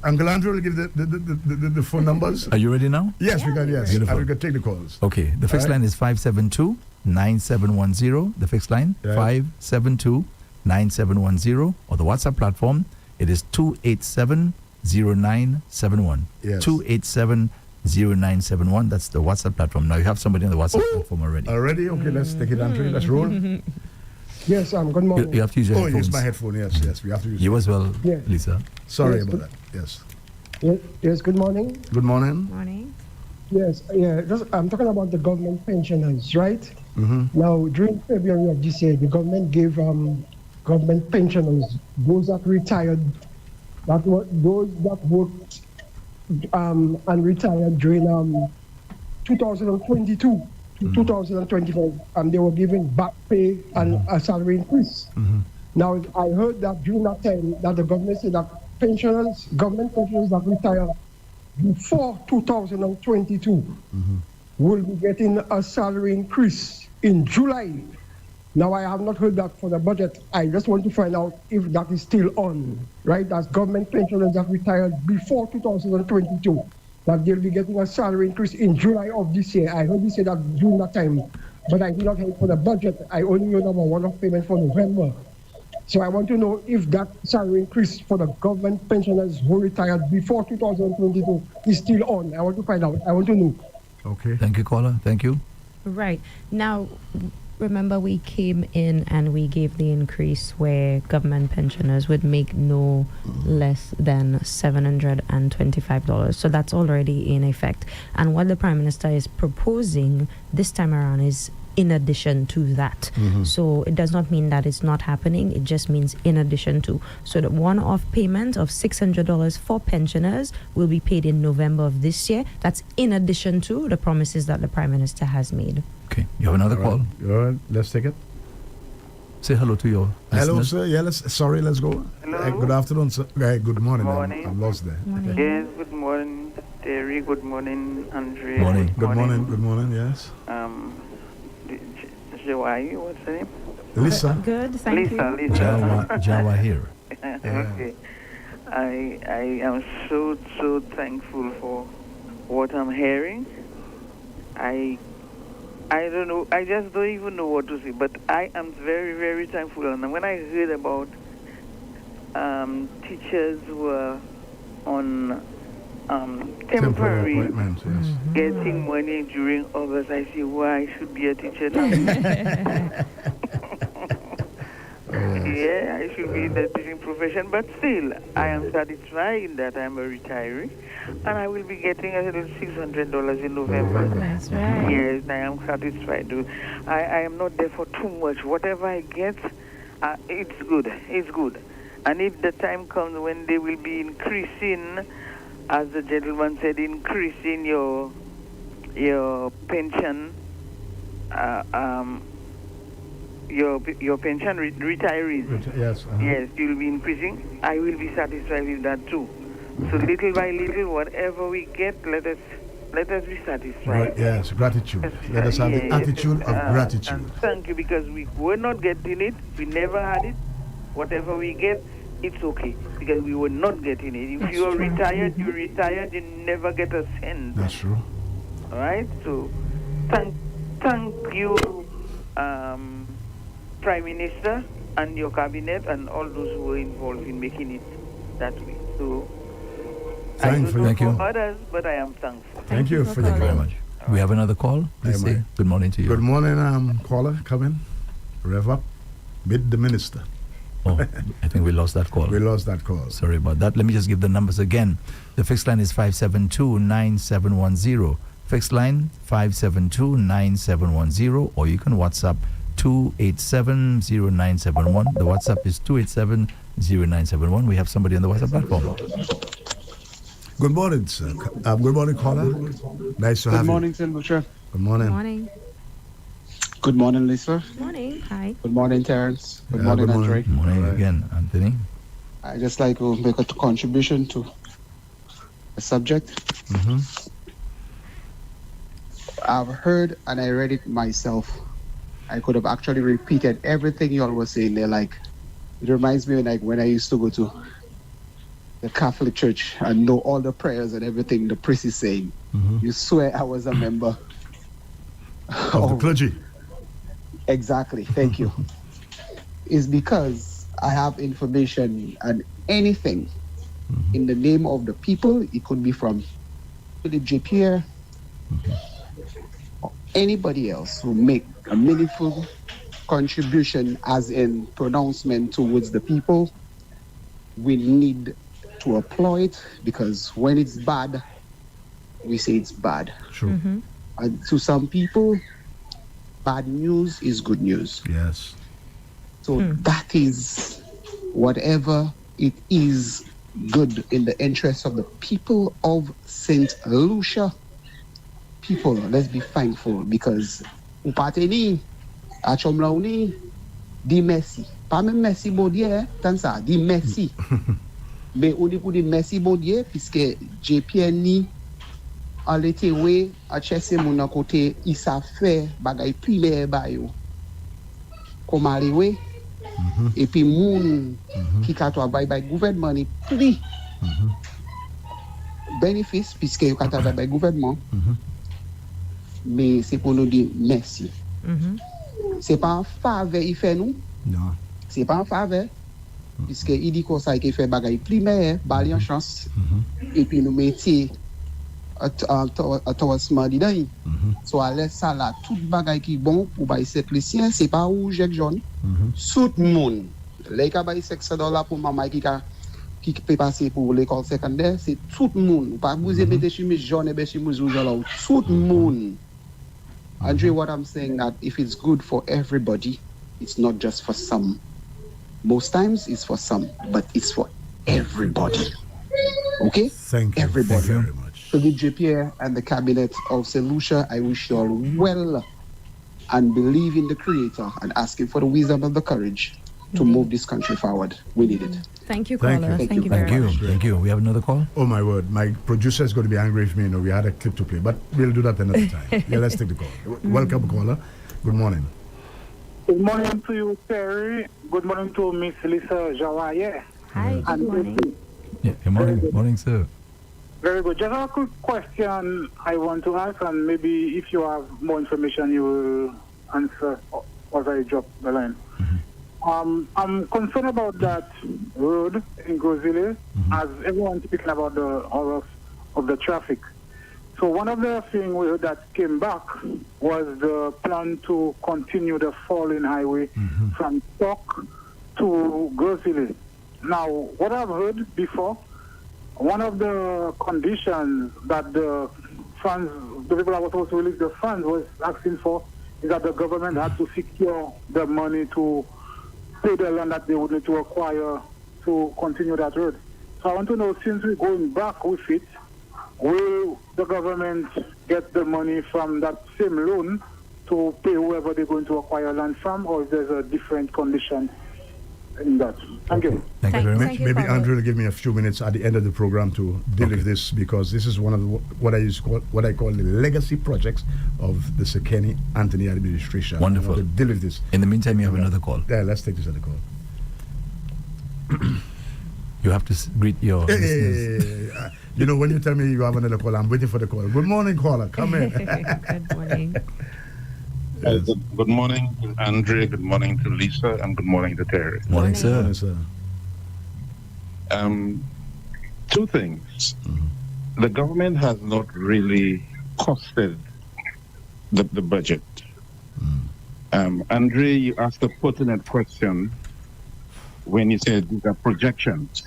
Uncle Andre will give the phone numbers. Are you ready now? Yes, we can, yes. Beautiful. And we can take the calls. Okay, the fixed line is 572-9710, the fixed line, 572-9710, or the WhatsApp platform, it is 287-0971. Yes. 287-0971. That's the WhatsApp platform. Now you have somebody on the WhatsApp platform already. Already? Okay, let's take it, Andre. Let's roll. Yes, good morning. You have to use your headphones. Use my headphone. Yes, we have to use you as well, Lisa. Sorry about that. Yes. Yes, good morning. Good morning. Morning. Yes, I'm talking about the government pensioners, right? Now, during February of this year, the government gave government pensioners, those that retired, those that worked and retired during 2022 to 2025, and they were given back pay and a salary increase. Now, I heard that during that time that the government said that government pensioners that retired before 2022 will be getting a salary increase in July. Now, I have not heard that for the budget. I just want to find out if that is still on, right? That's government pensioners that retired before 2022, that they'll be getting a salary increase in July of this year. I heard you say that during that time, but I did not hear for the budget. I only heard about one-off payment for November. So I want to know if that salary increase for the government pensioners who retired before 2022 is still on. I want to find out. I want to know. Okay. Thank you, caller. Thank you. Right. Now, remember we came in and we gave the increase where government pensioners would make no less than $725. So that's already in effect. And what the Prime Minister is proposing this time around is in addition to that. So it does not mean that it's not happening. It just means in addition to. So the one-off payment of $600 for pensioners will be paid in November of this year. That's in addition to the promises that the Prime Minister has made. Okay, you have another call? All right, let's take it. Say hello to your Hello, listeners. sir. Yeah, let's go. Hello. Good afternoon, sir. Good morning. Morning. I'm lost there. Morning. Yes, good morning, Terry. Good morning, Andre. Morning. Good morning. Good morning. Yes. Jawai, what's the name? Lisa. Good, thank you. Lisa. Jawa here. Okay. I am so thankful for what I'm hearing. I don't know. I just don't even know what to say. But I am very thankful. And when I heard about teachers who are on temporary appointments, yes. getting money during August, I say, well, I should be a teacher now. Yeah, I should be in the teaching profession, but still, I am satisfied that I am a retiree, and I will be getting a little $600 in November. That's right. Yes, I am satisfied. I am not there for too much. Whatever I get, it's good. It's good. And if the time comes when they will be increasing, as the gentleman said, increasing your pension, your pension retirees. Yes. Yes, you will be increasing. I will be satisfied with that too. So little by little, whatever we get, let us be satisfied. Right. Yes. Gratitude. Let us have the attitude of gratitude. And thank you, because we were not getting it. We never had it. Whatever we get, it's okay, because we were not getting it. If you are retired, you're retired. You never get a cent. That's true. All right. So thank you, Prime Minister and your cabinet and all those who were involved in making it that way. So Thankful. I Thank don't know you. for others, but I am thankful. Thank you for your Thank you very call. much. We have another call. Please Hey, say Mike. good morning to you. Good morning, caller. Come in. Rev up. Meet the minister. Oh, I think we lost that call. We lost that call. Sorry about that. Let me just give the numbers again. The fixed line is 572-9710. Fixed line 572-9710, or you can WhatsApp 287-0971. The WhatsApp is 287-0971. We have somebody on the WhatsApp platform. Good morning, sir. Good morning, caller. Nice to have Good morning, Silverchair. you. Good morning. Good morning. Good morning, Lisa. Good morning. Hi. Good morning, Terrence. Good Yeah, morning, good morning. Andre. Good morning All right. again, Anthony. I just like to make a contribution to the subject. I've heard and I read it myself. I could have actually repeated everything you all were saying there. Like, it reminds me of like when I used to go to the Catholic Church and know all the prayers and everything the priest is saying. You swear I was a member Of the clergy. Exactly. Thank you. Is because I have information and anything in the name of the people. It could be from Philip J. Pierre or anybody else who make a meaningful contribution as in pronouncement towards the people. We need to applaud it, because when it's bad, we say it's bad. True. And to some people, bad news is good news. Yes. So that is whatever it is good in the interest of the people of St. Lucia. People, let's be thankful, because upateni achomlauni di Messi. Pas même Messi bodier, tant ça, di Messi. Mais on dit pour di Messi bodier, puisque JPN ni en l'été we a chesse mon côté il sa fait bagay primaire ba yo. Comme arrivé et puis moun qui ka travaille by gouvernement ni pris bénéfice puisque yo ka travaille by gouvernement. Mais c'est pour nous dire merci. C'est pas en faveur il fait nous. Non. C'est pas en faveur. Puisque il dit qu'on ça qu'il fait bagay primaire, bali en chance. Et puis nous mettons towards Mardi Day. So à l'aise ça là, tout bagay qui bon pour bicycle lycéen, c'est pas rouge et jaune. Tout le monde, les ka bicycle $100 pour maman qui peut passer pour l'école secondaire, c'est tout le monde. Pas vous mettez chemise jaune et chemise rouge là, tout le monde. Andre, what I'm saying that if it's good for everybody, it's not just for some. Most times it's for some, but it's for everybody. Okay? Thank you. Everybody. Thank you very much. So the JPA and the cabinet of St. Lucia, I wish you all well and believe in the Creator and ask Him for the wisdom and the courage to move this country forward. We need it. Thank you, Thank caller. you. Thank you very much. Thank you. We have another call? Oh my word, my producer is going to be angry with me. We had a clip to play, but we'll do that another time. Yeah, let's take the call. Welcome, caller. Good morning. Good morning to you, Terry. Good morning to Miss Lisa Jawaye. Hi, good morning. Yeah, good morning. Morning, sir. Very good. Just a quick question I want to ask, and maybe if you have more information, you will answer as I drop the line. I'm concerned about that road in Grozile, as everyone's speaking about the horrors of the traffic. So one of the things that came back was the plan to continue the falling highway from Stock to Grozile. Now, what I've heard before, one of the conditions that the people that were supposed to release the funds was asking for is that the government had to secure the money to pay the land that they would need to acquire to continue that road. So I want to know, since we're going back with it, will the government get the money from that same loan to pay whoever they're going to acquire land from, or if there's a different condition in that? Thank you. Thank you very much. Maybe Andrew will give me a few minutes at the end of the program to deal with this, because this is one of the, what I call the legacy projects of the Sekeni Anthony administration. Wonderful. To deal with this. In the meantime, you have another call. Yeah, let's take this other call. You have to greet your listeners. You know, when you tell me you have another call, I'm waiting for the call. Good morning, caller. Come in. Good morning. Good morning, Andre. Good morning to Lisa, and good morning to Terry. Morning, sir. Morning, sir. Two things. The government has not really costed the budget. Andre, you asked a pertinent question when you said these are projections.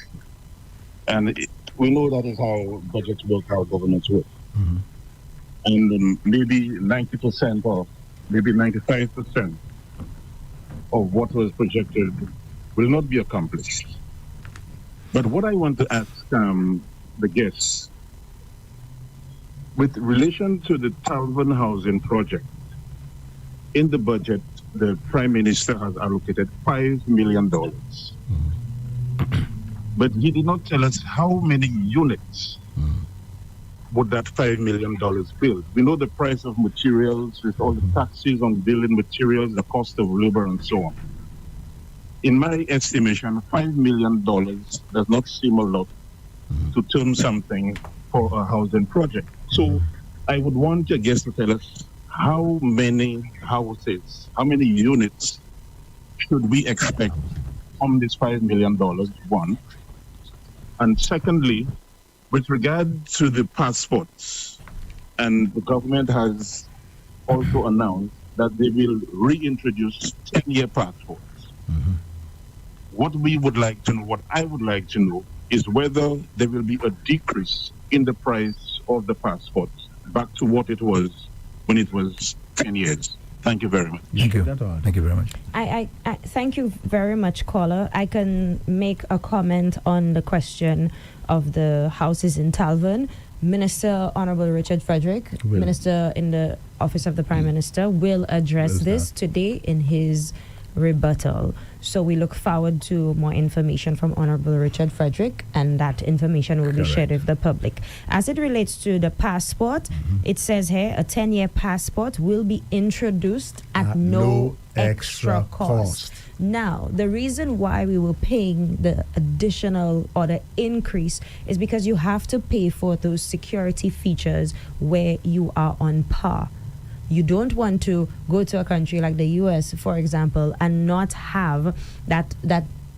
And we know that is how budgets work, how governments work. And maybe 90% or maybe 95% of what was projected will not be accomplished. But what I want to ask the guests, with relation to the Talvin housing project, in the budget, the Prime Minister has allocated $5 million. But he did not tell us how many units would that $5 million build. We know the price of materials with all the taxes on building materials, the cost of labor, and so on. In my estimation, $5 million does not seem a lot to turn something for a housing project. So I would want your guests to tell us how many houses, how many units should we expect from this $5 million, one. And secondly, with regard to the passports, and the government has also announced that they will reintroduce 10-year passports. What we would like to know, what I would like to know, is whether there will be a decrease in the price of the passports back to what it was when it was 10 years. Thank you very much. Thank you. Thank you very much. I thank you very much, caller. I can make a comment on the question of the houses in Talvin. Minister Honorable Richard Frederick, Minister in the Office of the Prime Minister, will address this today in his rebuttal. So we look forward to more information from Honorable Richard Frederick, and that information will be shared with the public. As it relates to the passport, it says here a 10-year passport will be introduced at no extra cost. Now, the reason why we were paying the additional or the increase is because you have to pay for those security features where you are on par. You don't want to go to a country like the US, for example, and not have that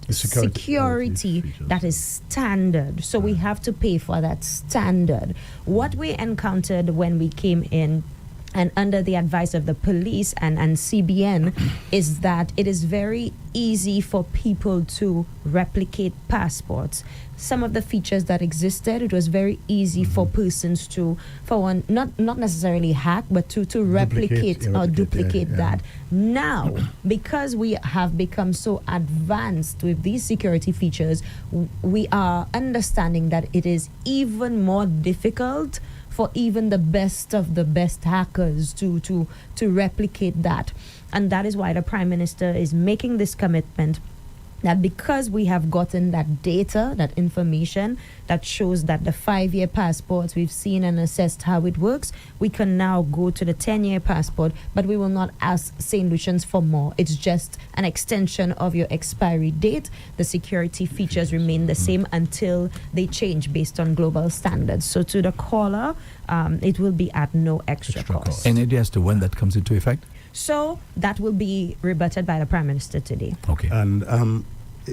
security that is standard. So we have to pay for that standard. What we encountered when we came in and under the advice of the police and CBN is that it is very easy for people to replicate passports. Some of the features that existed, it was very easy for persons to, for one, not necessarily hack, but to replicate that. Now, because we have become so advanced with these security features, we are understanding that it is even more difficult for even the best of the best hackers to replicate that. And that is why the Prime Minister is making this commitment that because we have gotten that data, that information that shows that the 5-year passports, we've seen and assessed how it works, we can now go to the 10-year passport, but we will not ask St. Lucians for more. It's just an extension of your expiry date. The security features remain the same until they change based on global standards. So to the caller, it will be at no extra cost. Any idea as to when that comes into effect? So that will be rebutted by the Prime Minister today. Okay. And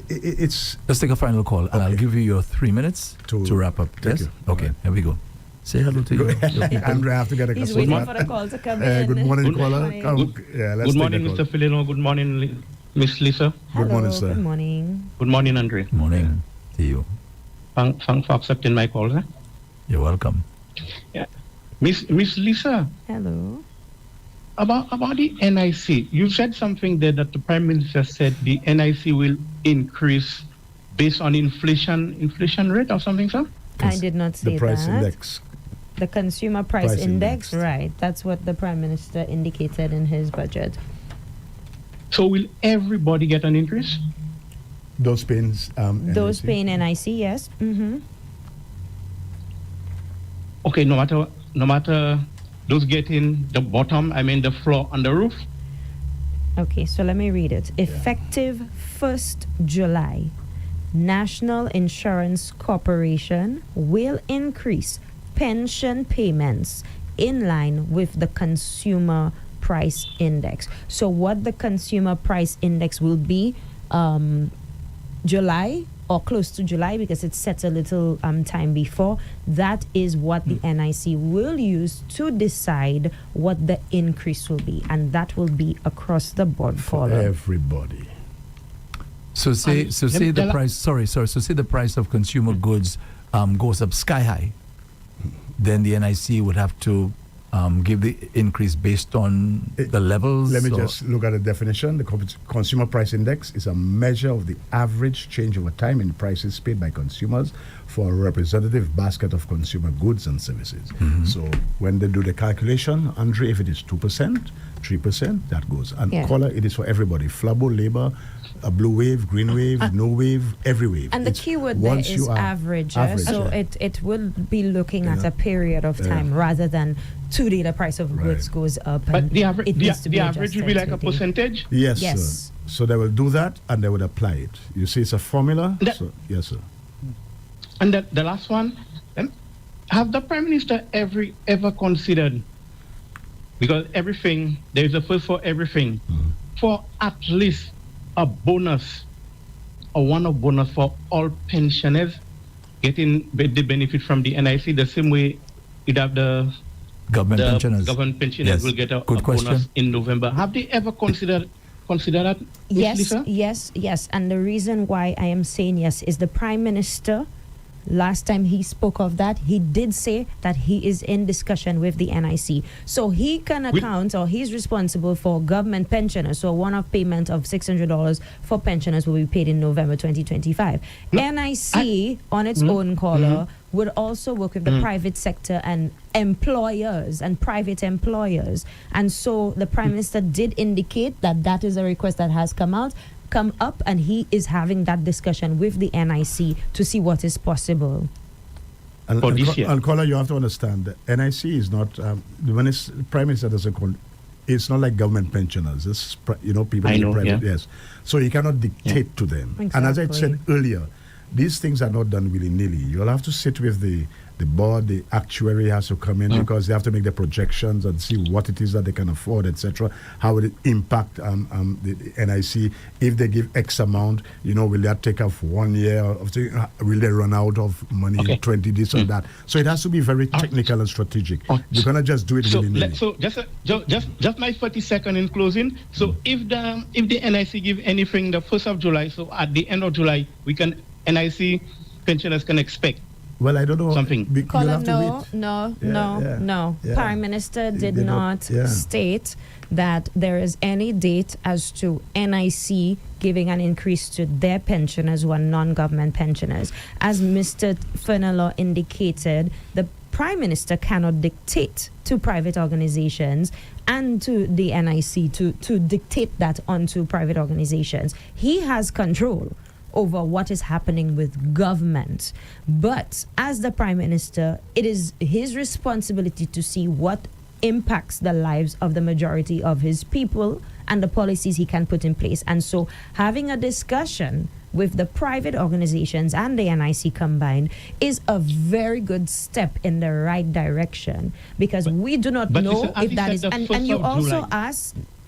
it's... Let's take a final call, and I'll give you your 3 minutes to wrap up. Thank you. Okay, here we go. Say hello to you. Andrew, I have to get a He's waiting for the call to come in. Good morning, caller. Good morning, Mr. Filino. Good morning, Miss Lisa. Hello, good morning, sir. Good morning. Good morning, Andre. Good morning to you. Thanks for accepting my call, sir. You're welcome. Yeah. Miss Lisa. Hello. About the NIC, you said something there that the Prime Minister said the NIC will increase based on inflation rate or something, sir? I did not say that. The price index. The consumer price index, right. That's what the Prime Minister indicated in his budget. So will everybody get an increase? Those paying those paying NIC, yes. Mm-hmm. Okay, no matter those getting the bottom, I mean the floor on the roof? Okay, so let me read it. Effective 1st July, National Insurance Corporation will increase pension payments in line with the consumer price index. So what the consumer price index will be July or close to July, because it's set a little time before, that is what the NIC will use to decide what the increase will be, and that will be across the board for everybody. So say the price. So say the price of consumer goods goes up sky high. Then the NIC would have to give the increase based on the levels. Let me just look at the definition. The consumer price index is a measure of the average change over time in prices paid by consumers for a representative basket of consumer goods and services. Mm-hmm. So when they do the calculation, Andre, if it is 2%, 3%, that goes. And caller, it is for everybody. Flabo, labor, a blue wave, green wave, no wave, every wave. And the keyword there is average. So it will be looking at a period of time rather than today the price of goods goes up. But the average will be like a percentage? Yes, sir. So they will do that and they would apply it. You see, it's a formula. Yes, sir. And the last one, have the Prime Minister ever considered, because everything, there is a first for everything, for at least a bonus, a one-off bonus for all pensioners getting the benefit from the NIC, the same way you'd have the government pensioners will get a bonus in November. Have they ever considered that? Yes. And the reason why I am saying yes is the Prime Minister, last time he spoke of that, he did say that he is in discussion with the NIC. So he can account, or he's responsible for government pensioners. So a one-off payment of $600 for pensioners will be paid in November 2025. NIC, on its own, caller, would also work with the private sector and employers and private employers. And so the Prime Minister did indicate that that is a request that has come up, and he is having that discussion with the NIC to see what is possible. And caller, you have to understand that NIC is not when it's Prime Minister doesn't call, it's not like government pensioners. It's people in the private. Yes, so you cannot dictate to them. Exactly. And as I said earlier, these things are not done willy-nilly. You'll have to sit with the board, the actuary has to come in because they have to make the projections and see what it is that they can afford, etc. How will it impact the NIC? If they give X amount, will that take off 1 year? Will they run out of money in 20 this and that? So it has to be very technical and strategic. You cannot just do it willy-nilly. So just my 30-second in closing. So if the NIC give anything the 1st of July, so at the end of July, NIC pensioners can expect. Well, I don't know. Something. No. Prime Minister did not state that there is any date as to NIC giving an increase to their pensioners who are non-government pensioners. As Mr. Fenelon indicated, the Prime Minister cannot dictate to private organizations and to the NIC to dictate that onto private organizations. He has control over what is happening with government. But as the Prime Minister, it is his responsibility to see what impacts the lives of the majority of his people and the policies he can put in place. And so having a discussion with the private organizations and the NIC combined is a very good step in the right direction, because we do not know if that is, and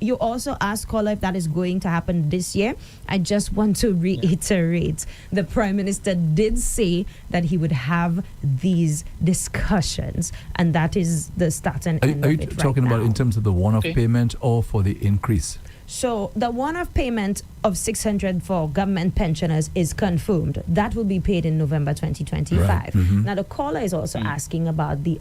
you also asked caller if that is going to happen this year. I just want to reiterate, the Prime Minister did say that he would have these discussions, and that is the start and end of it. Are you talking about in terms of the one-off payment or for the increase? So the one-off payment of $600 for government pensioners is confirmed. That will be paid in November 2025. Right. Mm-hmm. Now the caller is also asking about the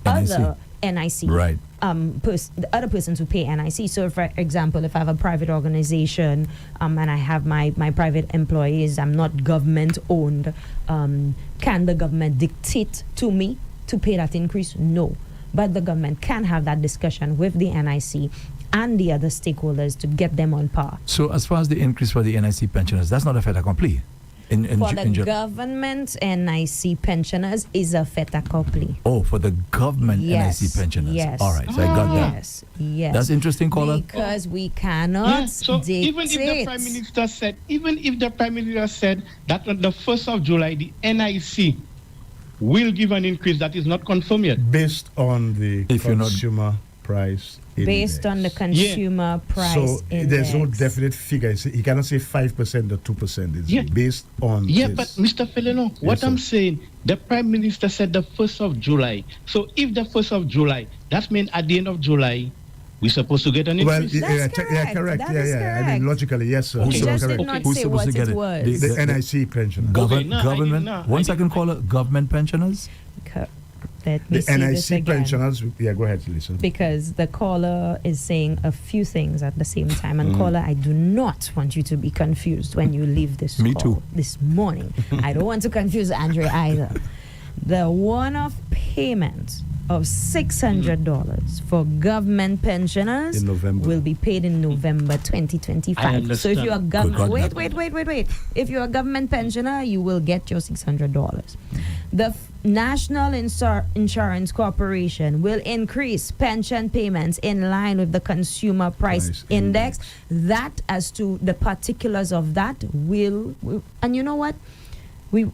other NIC, right? The other persons who pay NIC. So, for example, if I have a private organization and I have my private employees, I'm not government owned, can the government dictate to me to pay that increase? No. But the government can have that discussion with the NIC and the other stakeholders to get them on par. So as far as the increase for the NIC pensioners, that's not a fait accompli? For the government NIC pensioners is a fait accompli. Oh, for the government NIC pensioners. Yes. All right, so I got that. Yes. That's interesting, caller. Because we cannot dictate. Even if the Prime Minister said that on the 1st of July, the NIC will give an increase that is not confirmed yet. Based on the consumer price index. Based on the consumer price index. There's no definite figure. He cannot say 5% or 2%. It's based on this. But Mr. Fenelon, what I'm saying, the Prime Minister said the 1st of July. So if the 1st of July, that means at the end of July, we're supposed to get an increase. That's correct. Correct. That is correct. I mean, logically, yes, sir. He just did not say what it was. The NIC pension. Government. 1 second, caller. Government pensioners. Let me the say NIC this again. pensioners. Yeah, go ahead, listen. Because the caller is saying a few things at the same time. And caller, I do not want you to be confused when you leave this call this morning. I don't want to confuse Andre either. The one-off payment of $600 for government pensioners will be paid in November 2025. So if you're a government, wait. If you're a government pensioner, you will get your $600. The National Insurance Corporation will increase pension payments in line with the consumer price index. That, as to the particulars of that, will and you know what?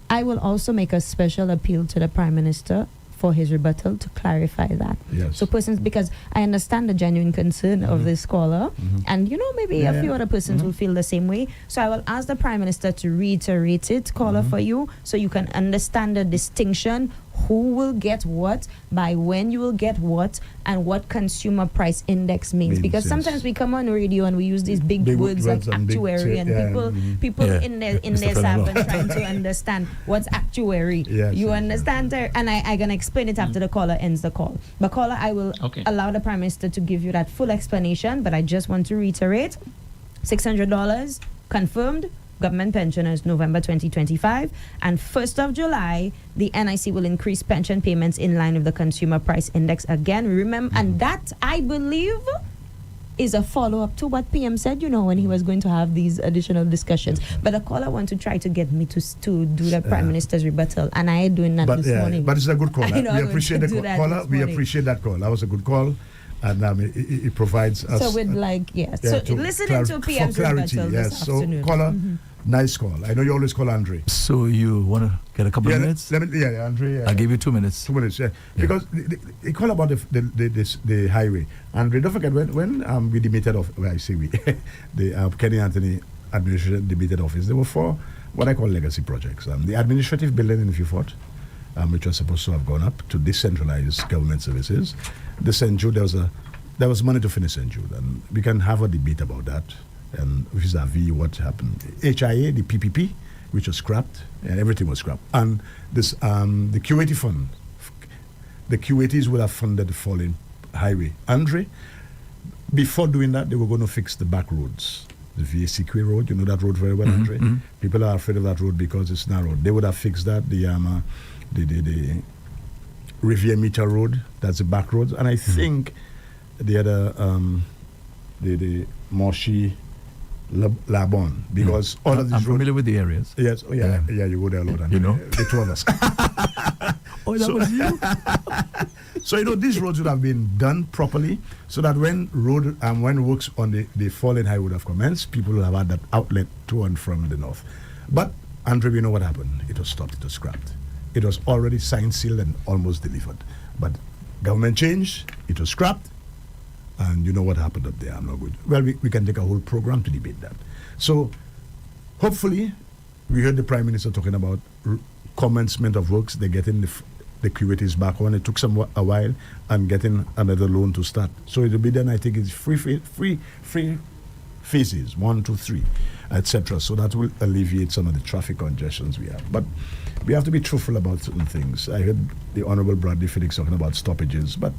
I will also make a special appeal to the Prime Minister for his rebuttal to clarify that. Yes. So persons, because I understand the genuine concern of this caller, and maybe a few other persons will feel the same way. So I will ask the Prime Minister to reiterate it, caller, for you, so you can understand the distinction, who will get what, by when you will get what, and what consumer price index means. Because sometimes we come on radio and we use these big words like actuary, and people in their salve trying to understand what's actuary. You understand there? And I'm going to explain it after the caller ends the call. But caller, I will allow the Prime Minister to give you that full explanation, but I just want to reiterate, $600 confirmed. Government pensioners November 2025, and 1st of July the NIC will increase pension payments in line with the consumer price index again. Remember, and that, I believe, is a follow-up to what PM said, when he was going to have these additional discussions. But the caller want to try to get me to do the Prime Minister's rebuttal, and I ain't doing that this morning. But it's a good call. We appreciate the caller. We appreciate that call. That was a good call. And it provides us. So we'd listening to PM's rebuttal this afternoon. So caller, Nice call. I know you always call Andre. So you want to get a couple of minutes? Andre. I'll give you 2 minutes. 2 minutes, yeah. Because they call about the highway. Andre, don't forget when we debated off. Well, I say we, the Kenny Anthony administration debated office. There were 4 what I call legacy projects. The administrative building in Vieux-Fort, which was supposed to have gone up to decentralize government services. The St. Jude, there was money to finish St. Jude, and we can have a debate about that. And vis-a-vis what happened. HIA, the PPP, which was scrapped, and everything was scrapped. And this, the QAT fund, the QATs would have funded the falling highway. Andre, before doing that, they were going to fix the back roads. The VACQ road, you know that road very well, Andre? Mm-hmm. People are afraid of that road because it's narrow. They would have fixed that. The Rivier Meter Road, that's the back roads. And I think the other, the Moshi, Labon, because all of these I'm familiar with the areas. Yes, yeah, you go there a lot. You know? The 2 of us. Oh, that was you? So, these roads would have been done properly so that when works on the fallen highway would have commenced, people would have had that outlet to and from the north. But, Andre, you know what happened? It was stopped, it was scrapped. It was already signed, sealed, and almost delivered. But government changed, it was scrapped, and you know what happened up there. I'm not good. Well, we can take a whole program to debate that. So, hopefully, we heard the Prime Minister talking about commencement of works. They're getting the QATs back on. It took a while, and getting another loan to start. So it will be then, I think it's free phases, 1, 2, 3, etc. So that will alleviate some of the traffic congestions we have. But we have to be truthful about certain things. I heard the Honorable Bradley Felix talking about stoppages, but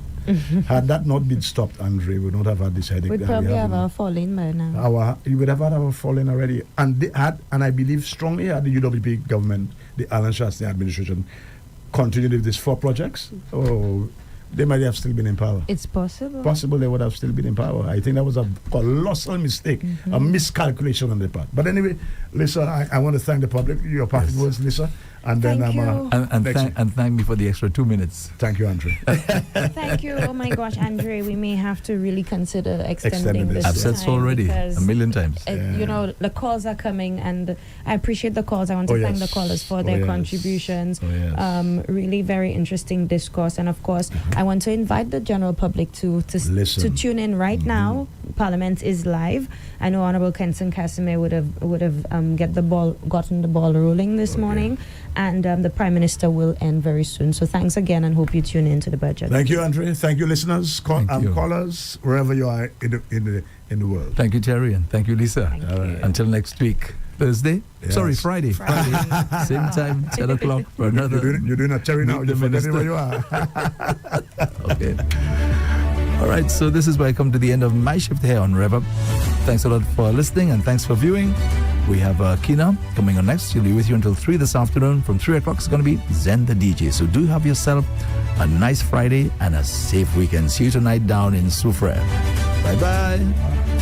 had that not been stopped, Andre, we would not have had this headache. We'd probably have our fall-in by now. You would have had our fall-in already. And they had, and I believe strongly, had the UWP government, the Alan Shastry administration, continued with these 4 projects, they might have still been in power. It's possible. Possible they would have still been in power. I think that was a colossal mistake, a miscalculation on their part. But anyway, Lisa, I want to thank the public. Your parting words, Lisa. And thank then you. And thank me for the extra 2 minutes. Thank you, Andre. Thank you. Oh my gosh, Andre, we may have to really consider extending this. I've said so already a million times. The calls are coming, and I appreciate the calls. I want to thank the callers for their contributions. Really very interesting discourse, and of course, I want to invite the general public to tune in right now. Parliament is live. I know Honorable Kenson Casimir would have gotten the ball rolling this morning, and the Prime Minister will end very soon. So thanks again, and hope you tune in to the budget. Thank you, Andre. Thank you, listeners, callers, wherever you are in the world. Thank you, Terry, and thank you, Lisa. Until next week, Thursday. Yes. Sorry, Friday. Same time, 10 o'clock for another. You're doing a Terry now. You're forgetting where you are. Okay. All right, so this is where I come to the end of my shift here on Rev-Up. Thanks a lot for listening, and thanks for viewing. We have Kina coming on next. She'll be with you until 3 this afternoon. From 3 o'clock, it's going to be Zen the DJ. So do have yourself a nice Friday and a safe weekend. See you tonight down in Soufrière. Bye-bye.